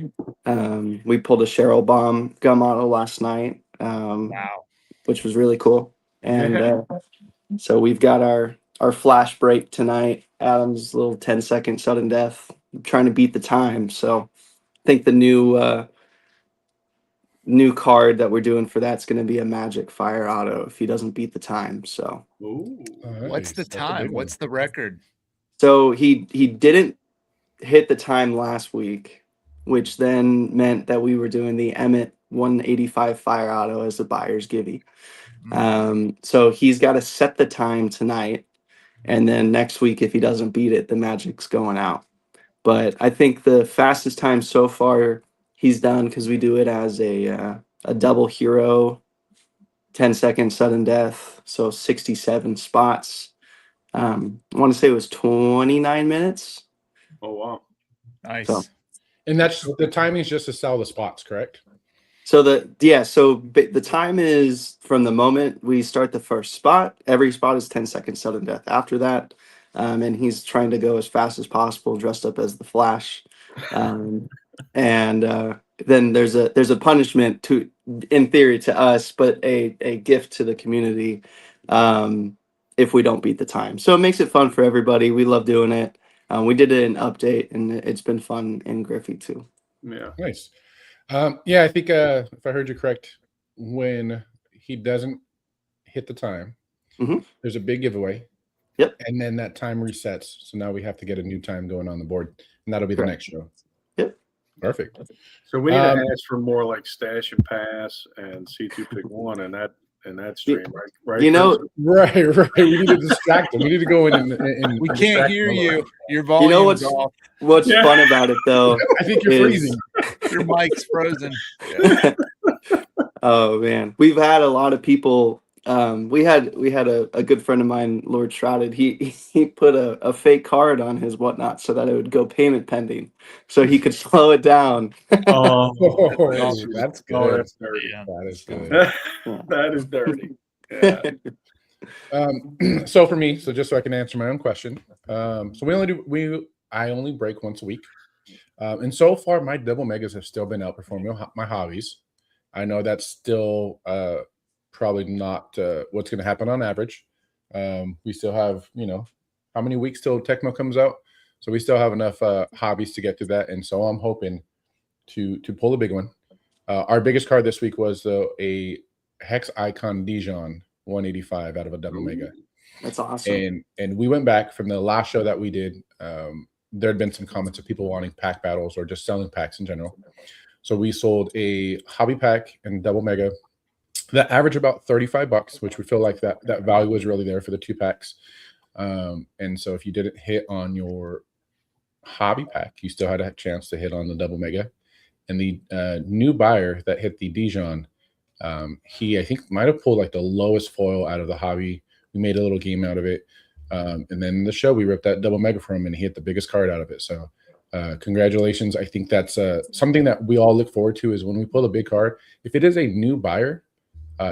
We pulled a Cheryl Bomb Gum Auto last night. Wow. Which was really cool. And so we've got our flash break tonight. Adam's little 10-second sudden death. I'm trying to beat the time. So I think the new card that we're doing for that's going to be a Magic Fire Auto if he doesn't beat the time. So what's the time? What's the record? So he didn't hit the time last week, which then meant that we were doing the Emmett 185 fire auto as the buyer's givey. So he's got to set the time tonight, and then next week, if he doesn't beat it, the magic's going out. But I think the fastest time so far he's done, because we do it as a double hero, 10-second sudden death, so 67 spots. I want to say it was 29 minutes. Oh wow, Nice. So- And that's the timing is just to sell the spots, correct? So the time is from the moment we start the first spot. Every spot is 10-second sudden death. After that, and he's trying to go as fast as possible, dressed up as the Flash. And then there's a punishment in theory to us, but a gift to the community if we don't beat the time. So it makes it fun for everybody. We love doing it. We did it in update, and it's been fun in Griffey too. yeah. Nice. Yeah, I think if I heard you correct, when he doesn't hit the time, there's a big giveaway. Yep. And then that time resets. So now we have to get a new time going on the board, and that'll be the next show. Yep. Perfect. So we need to ask for more like stash and pass and C2 pick one and that stream, right? You know, Right. We need to distract them. We need to go in and We distract can't hear them a you. lot. Your volume's off. what's fun about it though? I think you're freezing. Your mic's frozen. Oh man, we've had a lot of people. We had a good friend of mine, Lord Shrouded. He put a fake card on his whatnot so that it would go payment pending, so he could slow it down. Oh, That's good. oh, that's dirty. Yeah. That is good. That is dirty. Yeah. So for me, so just so I can answer my own question, so I only break once a week, and so far my double megas have still been outperforming my hobbies. I know that's still probably not what's going to happen on average. We still have, how many weeks till Tecmo comes out, so we still have enough hobbies to get through that, and so I'm hoping to pull a big one. Our biggest card this week was a Hex Icon Dijon 185 out of a double mega. That's awesome. And we went back from the last show that we did. There had been some comments of people wanting pack battles or just selling packs in general. So we sold a hobby pack and double mega that averaged about $35, which we feel like that value was really there for the 2 packs. And so if you didn't hit on your hobby pack, you still had a chance to hit on the double mega. And the new buyer that hit the Dijon, he, I think, might have pulled like the lowest foil out of the hobby. We made a little game out of it. And then in the show, we ripped that double mega from him, and he hit the biggest card out of it. So congratulations. I think that's something that we all look forward to, is when we pull a big card. If it is a new buyer,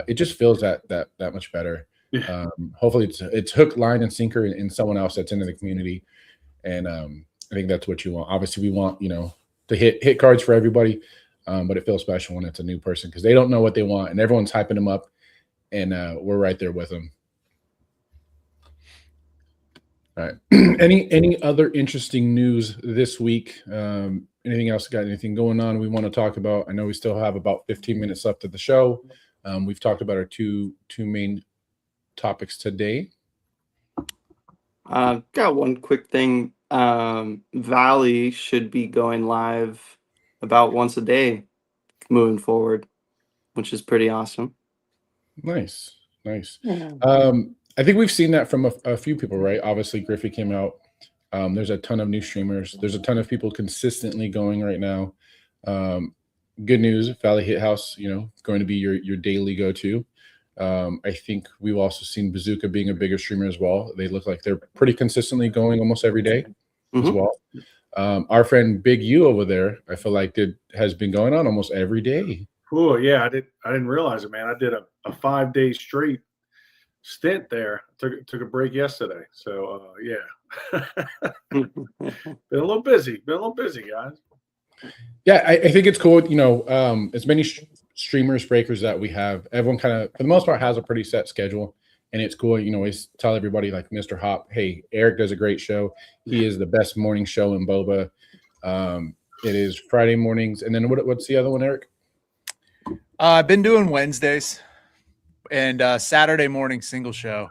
it just feels that much better. Yeah. Hopefully it's hook, line, and sinker in someone else that's into the community. And I think that's what you want. Obviously, we want, to hit cards for everybody. But it feels special when it's a new person, because they don't know what they want, and everyone's hyping them up, and we're right there with them. All right. Any other interesting news this week? Anything else? Got anything going on we want to talk about? I know we still have about 15 minutes left of the show. We've talked about our two main topics today. Got one quick thing. Valley should be going live about once a day moving forward, which is pretty awesome. Nice. Yeah. I think we've seen that from a few people, right? Obviously, Griffey came out. There's a ton of new streamers. There's a ton of people consistently going right now. Good news, Valley Hit House, going to be your daily go-to. I think we've also seen Bazooka being a bigger streamer as well. They look like they're pretty consistently going almost every day as well. Our friend Big U over there, I feel like has been going on almost every day. Oh yeah, I didn't realize it, man. I did a 5-day straight stint there. Took a break yesterday. So yeah. Been a little busy, guys. Yeah, I think it's cool. As many streamers, breakers that we have, everyone kind of, for the most part, has a pretty set schedule. And it's cool, always tell everybody, like Mr. Hop, hey, Eric does a great show. He is the best morning show in Boba. It is Friday mornings. And then what's the other one, Eric? I've been doing Wednesdays and Saturday morning single show.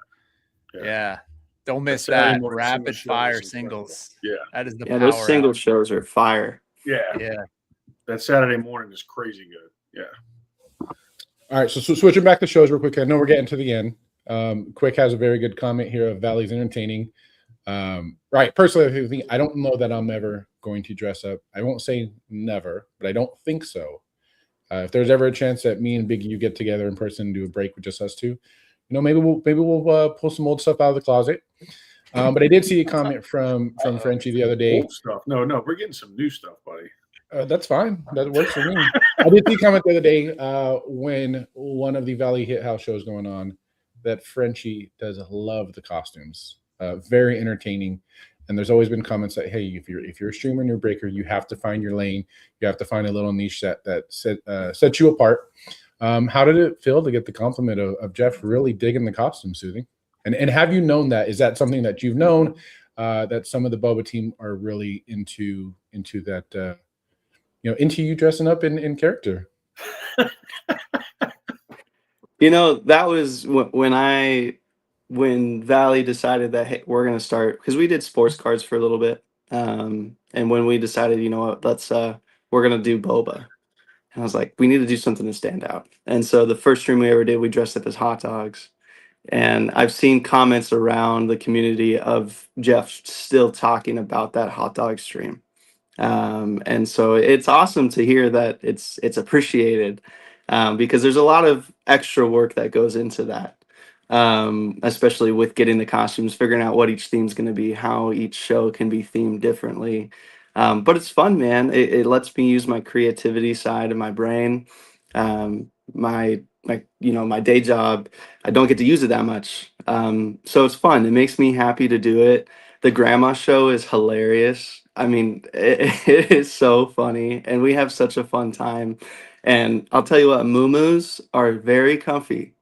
Yeah. Don't miss that. Rapid fire singles. Yeah. That is the Yeah, power. those single shows are fire. Yeah. Yeah. That Saturday morning is crazy good. Yeah. All right, so switching back to shows real quick. I know we're getting to the end. Quick has a very good comment here of Valley's entertaining. Right, personally, I don't know that I'm ever going to dress up. I won't say never, but I don't think so. If there's ever a chance that me and Big U get together in person and do a break with just us two, maybe we'll pull some old stuff out of the closet. But I did see a comment from Frenchie the other day. Old stuff. No, we're getting some new stuff, buddy. That's fine. That works for me. I did see a comment the other day when one of the Valley Hit House shows going on that Frenchie does love the costumes. Very entertaining. And there's always been comments that, hey, if you're a streamer and you're a breaker, you have to find your lane. You have to find a little niche that sets you apart. How did it feel to get the compliment of Jeff really digging the costume, Susie? And have you known that? Is that something that you've known that some of the Boba team are really into that, into you dressing up in character? That was when Valley decided that, hey, we're going to start, because we did sports cards for a little bit. And when we decided, we're going to do Boba. And I was like, we need to do something to stand out. And so the first stream we ever did, we dressed up as hot dogs. And I've seen comments around the community of Jeff still talking about that hot dog stream. And so it's awesome to hear that it's appreciated, because there's a lot of extra work that goes into that, especially with getting the costumes, figuring out what each theme's going to be, how each show can be themed differently. But it's fun, man. It lets me use my creativity side of my brain. My day job, I don't get to use it that much. So it's fun. It makes me happy to do it. The grandma show is hilarious. I mean, it is so funny, and we have such a fun time. And I'll tell you what, muumuus are very comfy.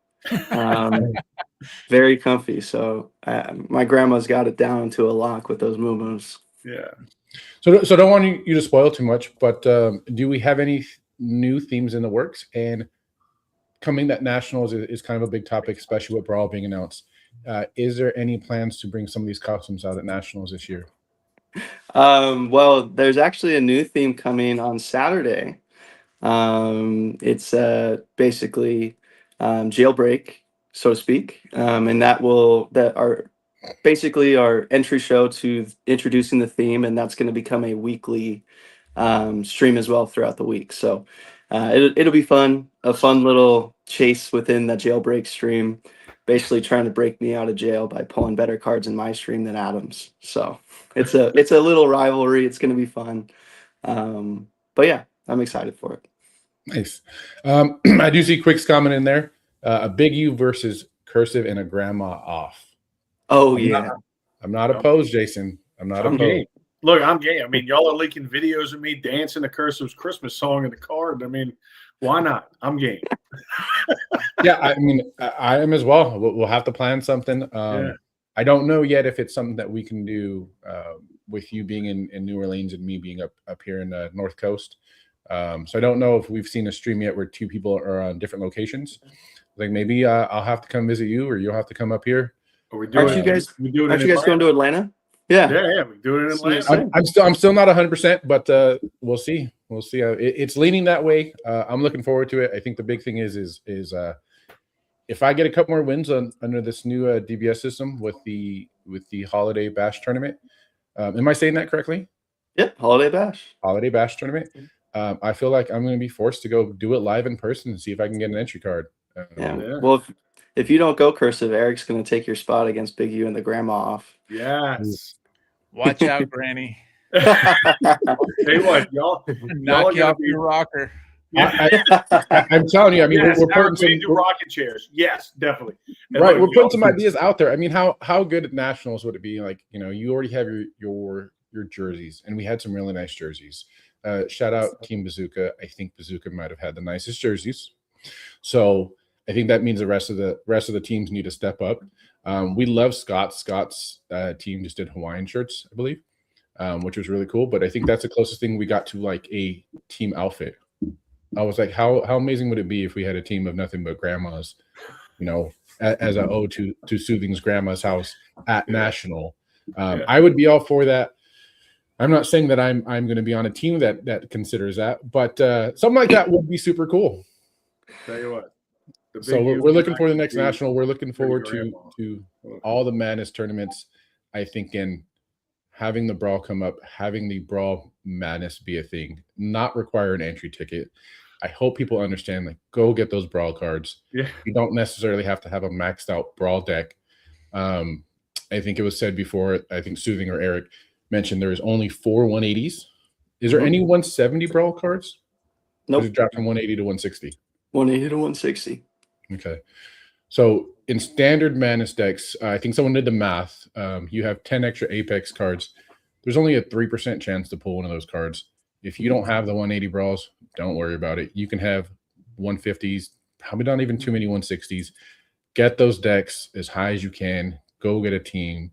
Very comfy. So my grandma's got it down to a lock with those muumuus. Yeah. So don't want you to spoil too much, but do we have any new themes in the works? And coming that nationals is kind of a big topic, especially with Brawl being announced. Is there any plans to bring some of these costumes out at nationals this year? Well, there's actually a new theme coming on Saturday. It's basically jailbreak, so to speak, and that are basically our entry show to introducing the theme, and that's going to become a weekly stream as well throughout the week. So it'll be fun, a fun little chase within the jailbreak stream, basically trying to break me out of jail by pulling better cards in my stream than Adam's. So it's a little rivalry. It's going to be fun. But yeah, I'm excited for it. Nice. I do see Quick's comment in there. A Big U versus Cursive and a grandma off. Oh, I'm not opposed, Jason. I'm opposed. Game. Look, I'm game. I mean, y'all are leaking videos of me dancing the Cursive's Christmas song in the card. I mean, why not? I'm game. Yeah, I mean, I am as well. We'll have to plan something. I don't know yet if it's something that we can do with you being in New Orleans and me being up here in the North Coast. So I don't know if we've seen a stream yet where two people are on different locations. Like maybe I'll have to come visit you, or you'll have to come up here. Aren't you guys going to Atlanta? Yeah, we do it in Atlanta. I'm still not 100%, but we'll see. We'll see. It's leaning that way. I'm looking forward to it. I think the big thing is if I get a couple more wins under this new DBS system with the Holiday Bash tournament. Am I saying that correctly? Yep, Holiday Bash tournament. I feel like I'm going to be forced to go do it live in person and see if I can get an entry card. Yeah. Well, if you don't go Cursive, Eric's going to take your spot against Big U and the grandma off. Yes. Watch out, Granny. Tell you what, y'all knock you off your rocker. I'm telling you, I mean, yes, we're putting some rocking chairs. Yes, definitely. And right, we're putting some ideas out there. I mean, how good at nationals would it be? Like, you already have your jerseys, and we had some really nice jerseys. Shout out Team Bazooka. I think Bazooka might have had the nicest jerseys. So I think that means the rest of the teams need to step up. We love Scott's team just did Hawaiian shirts, I believe, which was really cool. But I think that's the closest thing we got to like a team outfit. I was like, how amazing would it be if we had a team of nothing but grandmas, as an ode to Soothing's grandma's house at National. I would be all for that. I'm not saying that I'm going to be on a team that considers that, but something like that would be super cool. Tell you what. So big we're looking U for the next actually national. We're looking forward grand to mal. all the Madness tournaments. I think in having the Brawl come up, having the Brawl Madness be a thing, not require an entry ticket. I hope people understand, like, go get those Brawl cards. Yeah. You don't necessarily have to have a maxed out Brawl deck. I think it was said before, I think Soothing or Eric mentioned there is only 4 180s. Is there any 170 Brawl cards? Nope. Or is it dropped from 180 to 160? 180 to 160. Okay. So in standard Madness decks, I think someone did the math. You have 10 extra Apex cards. There's only a 3% chance to pull one of those cards. If you don't have the 180 Brawls, don't worry about it. You can have 150s, probably not even too many 160s. Get those decks as high as you can. Go get a team.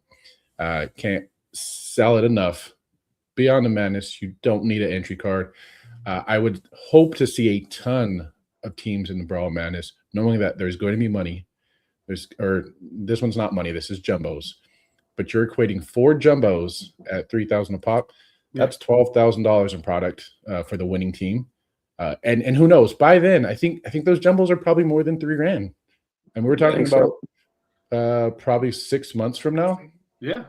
Can't sell it enough. Beyond the Madness, you don't need an entry card. I would hope to see a ton of teams in the Brawl Madness, knowing that there's going to be money. This one's not money. This is jumbos. But you're equating 4 jumbos at $3,000 a pop. That's $12,000 in product for the winning team. And who knows? By then, I think those jumbos are probably more than $3,000. And we're talking about probably 6 months from now. Yeah.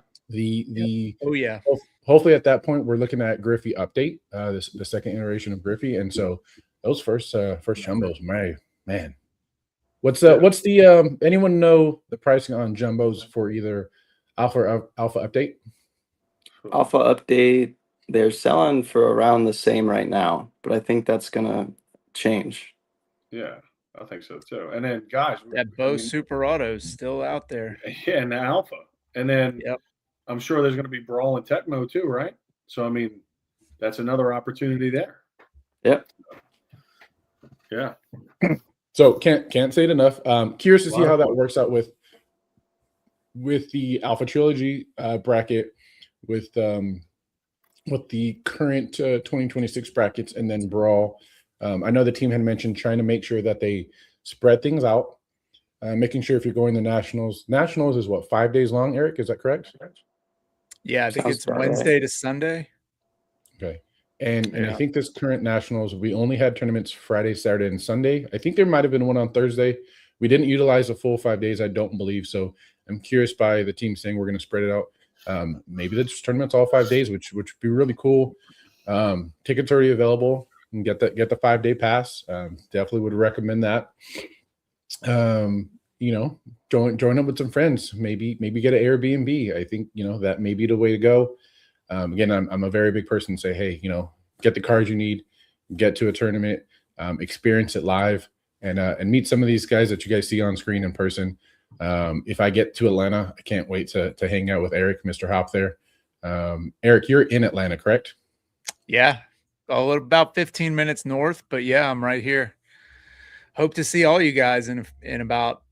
Hopefully at that point we're looking at Griffey update, the second iteration of Griffey, and so those first jumbos, man. What's the anyone know the pricing on jumbos for either alpha update? Alpha update, they're selling for around the same right now, but I think that's gonna change. Yeah, I think so too. And then guys, That Bo Super Auto's still out there. Yeah, and the alpha. And then Yep. I'm sure there's going to be Brawl and Tecmo too, right? So I mean, that's another opportunity there. Yep. Yeah. So can't say it enough. Curious to see how that works out with the Alpha Trilogy bracket, with the current 2026 brackets, and then Brawl. I know the team had mentioned trying to make sure that they spread things out, making sure if you're going to nationals is what, 5 days long, Eric? Is that correct? Yeah, I think Sounds it's about Wednesday to Sunday. Okay. And I think this current nationals, we only had tournaments Friday, Saturday, and Sunday. I think there might have been one on Thursday. We didn't utilize the full 5 days, I don't believe. So I'm curious by the team saying we're going to spread it out. Maybe the tournament's all 5 days, which would be really cool. Tickets already available. And get the 5-day pass. Definitely would recommend that. Join up with some friends. Maybe get an Airbnb. I think that may be the way to go. Again, I'm a very big person. Say, hey, get the cards you need, get to a tournament, experience it live, and meet some of these guys that you guys see on screen in person. If I get to Atlanta, I can't wait to hang out with Eric, Mr. Hop there. Eric, you're in Atlanta, correct? Yeah, about 15 minutes north, but yeah, I'm right here. Hope to see all you guys in about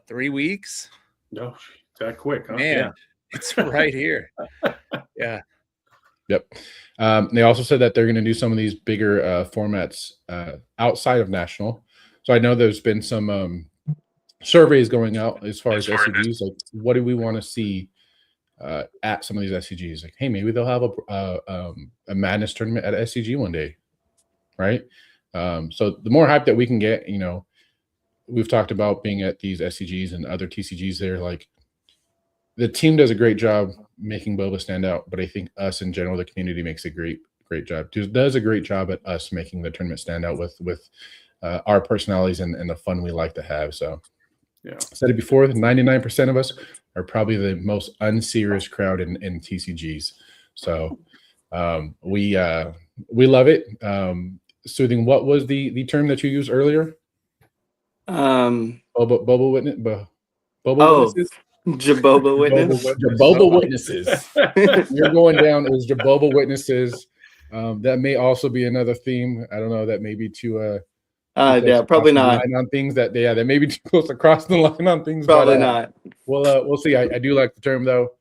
3 weeks. No, that quick, huh? Man, Yeah. it's right here. Yeah. Yep. They also said that they're going to do some of these bigger formats outside of national. So I know there's been some surveys going out as far as SCGs. Like, what do we want to see at some of these SCGs? Like, hey, maybe they'll have a Madness tournament at SCG one day, right? So the more hype that we can get, we've talked about being at these SCGs and other TCGs there. Like, the team does a great job making Boba stand out, but I think us in general, the community makes a great job. Does a great job at us making the tournament stand out with our personalities and the fun we like to have. So, yeah, I said it before, 99% of us are probably the most unserious crowd in TCGs. So we love it. Soothing, what was the term that you used earlier? Boba witness. Witnesses? Jaboba witness. Jaboba witnesses. You're going down as Jaboba witnesses. That may also be another theme. I don't know. That may be too. Yeah, probably not. On things that may be too close across the line on things. Probably not. We'll see. I do like the term though.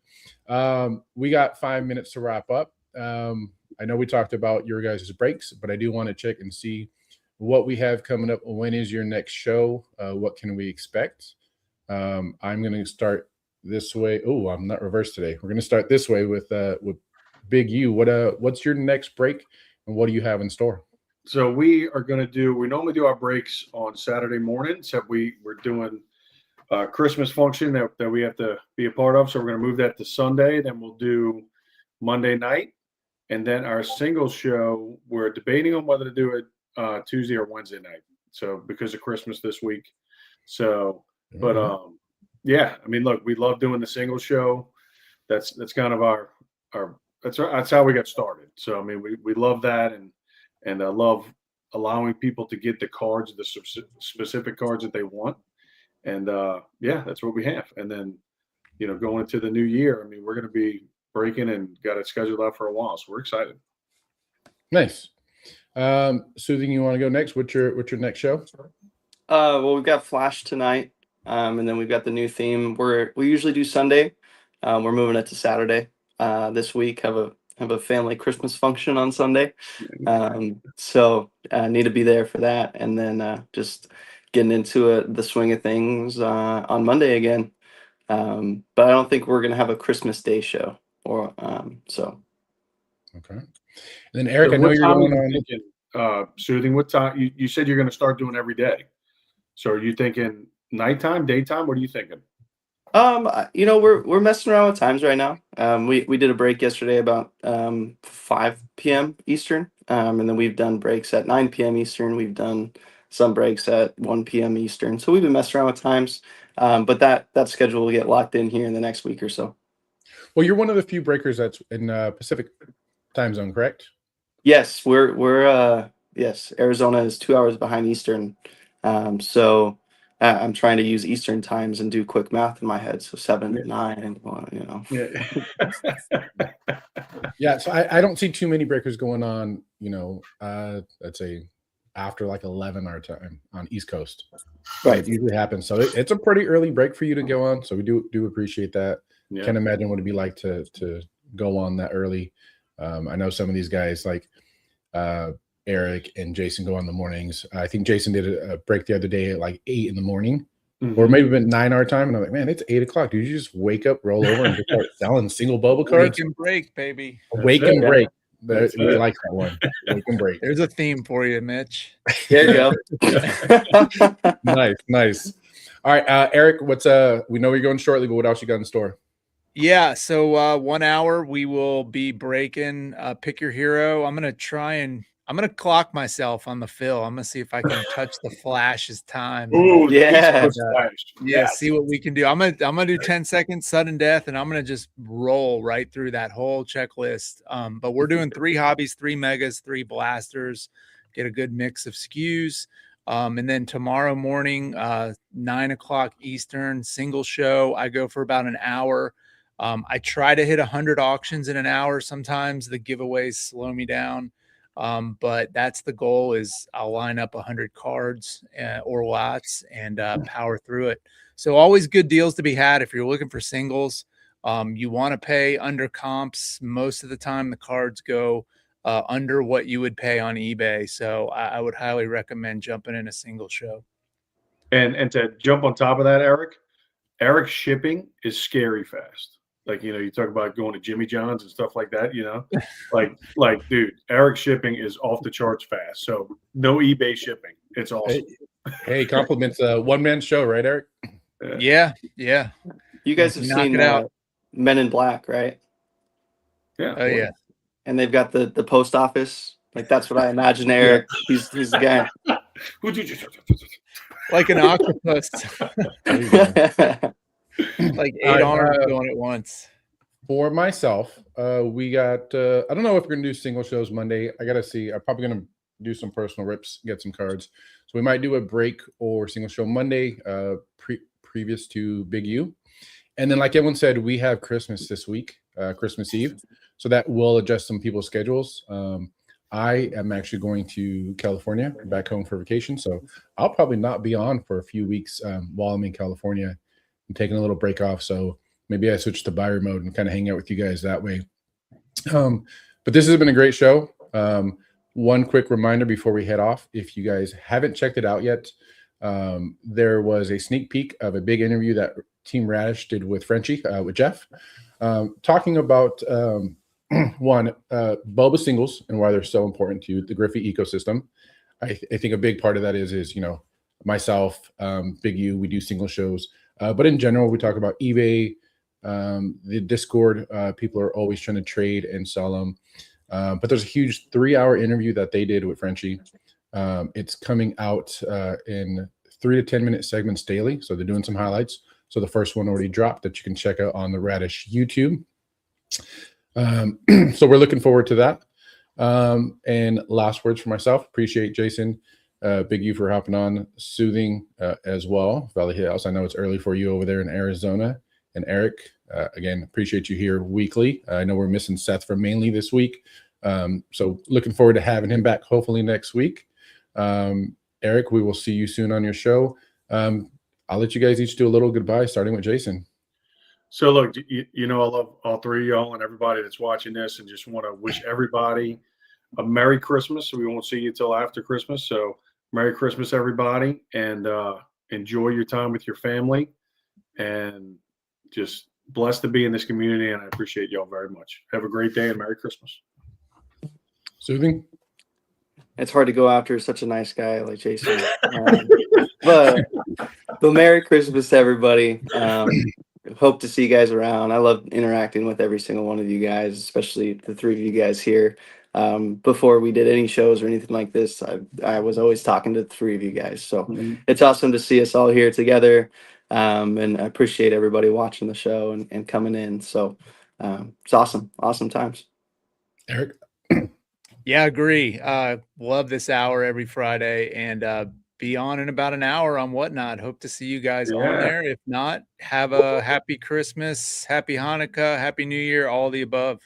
We got 5 minutes to wrap up. I know we talked about your guys' breaks, but I do want to check and see what we have coming up. When is your next show? What can we expect? I'm going to start this way. Oh, I'm not reversed today. We're going to start this way with Big U. What's your next break, and what do you have in store? So we are going to do. We normally do our breaks on Saturday morning, except we're doing a Christmas function that we have to be a part of. So we're going to move that to Sunday. Then we'll do Monday night, and then our singles show. We're debating on whether to do it Tuesday or Wednesday night. So because of Christmas this week. So, but yeah, I mean, look, we love doing the singles show. That's kind of our that's how we got started. So I mean, we love that, and I love allowing people to get the cards, the specific cards that they want, and yeah, that's what we have. And then, you know, going into the new year, I mean, we're going to be breaking and got it scheduled out for a while, so we're excited. Nice. Soothing, you want to go next? What's your next show? Well, we've got Flash tonight, and then we've got the new theme. We usually do Sunday. We're moving it to Saturday this week. Have a family Christmas function on Sunday, so need to be there for that. And then just getting into the swing of things on Monday again. But I don't think we're gonna have a Christmas Day show, or so. Okay. And then Eric, So I know what you're time going are on. you thinking, Soothing, what time? You said you're going to start doing every day. So are you thinking nighttime, daytime? What are you thinking? You know, we're messing around with times right now. We did a break yesterday about 5 p.m. Eastern, and then we've done breaks at 9 p.m. Eastern. We've done some breaks at 1 p.m. Eastern. So we've been messing around with times, but that schedule will get locked in here in the next week or so. Well, you're one of the few breakers that's in Pacific time zone, correct? Yes, we're yes. Arizona is 2 hours behind Eastern, so I'm trying to use Eastern times and do quick math in my head. So 7 to 9, well, you know. Yeah. Yeah. So I don't see too many breakers going on. You know, let's say after like 11 our time on East Coast. Right. It usually happens. So it's a pretty early break for you to go on. So we do appreciate that. Yeah. Can't imagine what it'd be like to go on that early. I know some of these guys like Eric and Jason go on the mornings. I think Jason did a break the other day at like 8 in the morning, or maybe even 9 our time. And I'm like, man, it's 8 o'clock. Did you just wake up, roll over, and just start selling single bubble cards? Wake and break, baby. Wake That's and it. break. That's We it. like that one. Wake and break. There's a theme for you, Mitch. There you go. Nice. All right, Eric. What's we know you're going shortly, but what else you got in store? Yeah, so 1 hour we will be breaking pick your hero. I'm gonna clock myself on the fill. I'm gonna see if I can touch the Flash's time. Ooh, Yeah. Yeah, see what we can do. I'm gonna do 10 seconds sudden death, and I'm gonna just roll right through that whole checklist. But we're doing 3 hobbies, 3 megas, 3 blasters, get a good mix of SKUs. And then tomorrow morning, 9 o'clock Eastern, single show. I go for about an hour. I try to hit 100 auctions in an hour. Sometimes the giveaways slow me down. But that's the goal. Is I'll line up 100 cards or lots and power through it. So always good deals to be had if you're looking for singles. You want to pay under comps. Most of the time the cards go under what you would pay on eBay. So I would highly recommend jumping in a single show. And to jump on top of that, Eric's shipping is scary fast. Like, you know, you talk about going to Jimmy John's and stuff like that, you know, like, dude, Eric's shipping is off the charts fast. So no eBay shipping. It's awesome. Hey, compliments. One man show, right, Eric? Yeah. You guys have Knock seen it out. Men in Black, right? Yeah. Oh yeah. And they've got the post office. Like, that's what I imagine, Eric. He's the guy. Like an octopus. Like 8 arms going at once. For myself, we got. I don't know if we're gonna do single shows Monday. I gotta see. I'm probably gonna do some personal rips, get some cards. So we might do a break or single show Monday, previous to Big U. And then, like everyone said, we have Christmas this week, Christmas Eve. So that will adjust some people's schedules. I am actually going to California, back home for vacation. So I'll probably not be on for a few weeks while I'm in California. I'm taking a little break off. So maybe I switch to buyer mode and kind of hang out with you guys that way. But this has been a great show. One quick reminder before we head off, if you guys haven't checked it out yet, there was a sneak peek of a big interview that Team Radish did with Frenchie, with Jeff, talking about one, Bulba singles and why they're so important to you, the Griffey ecosystem. I think a big part of that is myself, Big U, we do single shows. But in general, we talk about eBay, the Discord. People are always trying to trade and sell them. But there's a huge 3-hour interview that they did with Frenchie. It's coming out in 3 to 10 minute segments daily. So they're doing some highlights. So the first one already dropped that you can check out on the Radish YouTube. So we're looking forward to that. And last words for myself. Appreciate Jason, Big U for hopping on, Soothing as well. Valley House. I know it's early for you over there in Arizona. And Eric, again, appreciate you here weekly. I know we're missing Seth from mainly this week. So looking forward to having him back hopefully next week. Eric, we will see you soon on your show. I'll let you guys each do a little goodbye, starting with Jason. So look, I love all three of y'all and everybody that's watching this, and just want to wish everybody a Merry Christmas. We won't see you till after Christmas. So Merry Christmas, everybody, and enjoy your time with your family, and just blessed to be in this community. And I appreciate y'all very much. Have a great day and Merry Christmas. Soothing. It's hard to go after such a nice guy like Jason. But Merry Christmas to everybody. Hope to see you guys around. I love interacting with every single one of you guys, especially the three of you guys here. Before we did any shows or anything like this, I was always talking to the three of you guys. So it's awesome to see us all here together. And I appreciate everybody watching the show and coming in. So it's awesome. Awesome times. Eric. Yeah, agree. Love this hour every Friday, and be on in about an hour on Whatnot. Hope to see you guys on there. If not, have a happy Christmas, happy Hanukkah, happy New Year, all the above.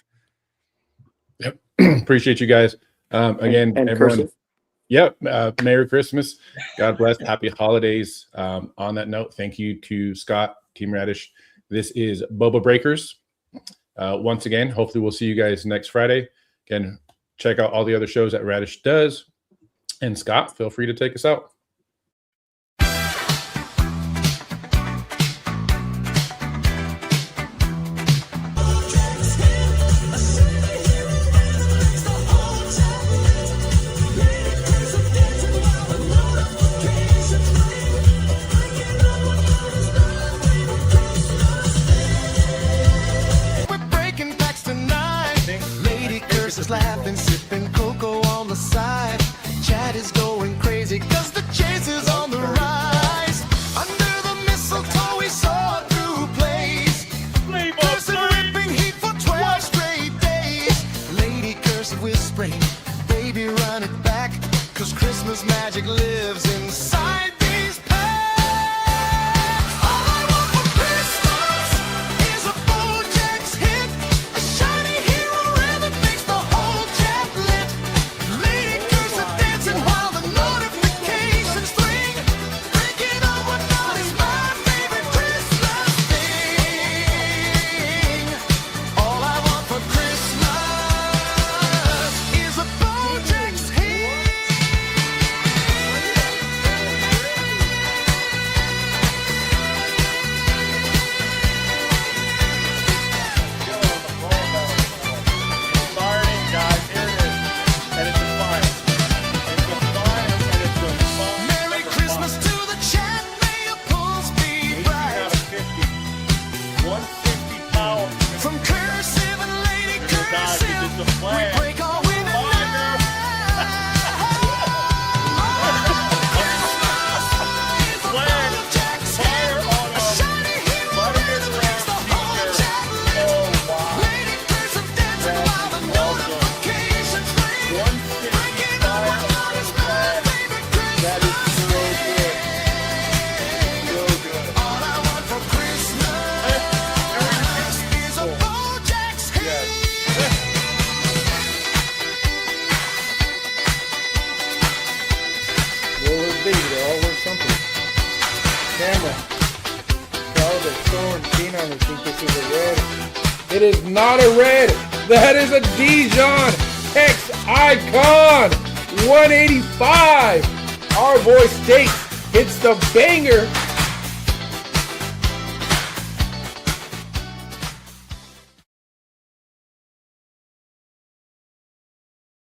Yep. Appreciate you guys. Again, and everyone. cursive. Yep. Merry Christmas. God bless. Happy holidays. On that note, thank you to Scott, Team Radish. This is Boba Breakers. Once again, hopefully we'll see you guys next Friday. Again, check out all the other shows that Radish does. And Scott, feel free to take us out. We're breaking backs tonight. Lady curses laughing, sipping cocoa on the side. Chat is going crazy cause the chase is on the rise. Under the mistletoe we saw through plays. Cursive ripping heat for 12 straight days. Lady cursive whispering, baby run it back, cause Christmas magic lives inside these packs. All I want for Christmas is a Bojack's hit, a shiny hero rhythm makes the whole chat lit. Lady cursive dancing while the notifications ring. Breaking up what not is my favorite Christmas thing. All I want for Christmas is a Bojack's hit. Merry Christmas to the chat, may your pulse be bright. From cursive and lady cursive, we break all winning night. Bojack's hit, a shiny hero rhythm makes the whole chat lit. Lady cursive dancing while the notifications ring. Breaking up what not is my favorite Christmas thing. All I want for Christmas is a Bojack's hit. Roll his baby, they're all worth something. Camera. Velvet, Thorn, Tina, I think this is a red. It is not a red. That is a Dijon X Icon 185. Our boy State hits the banger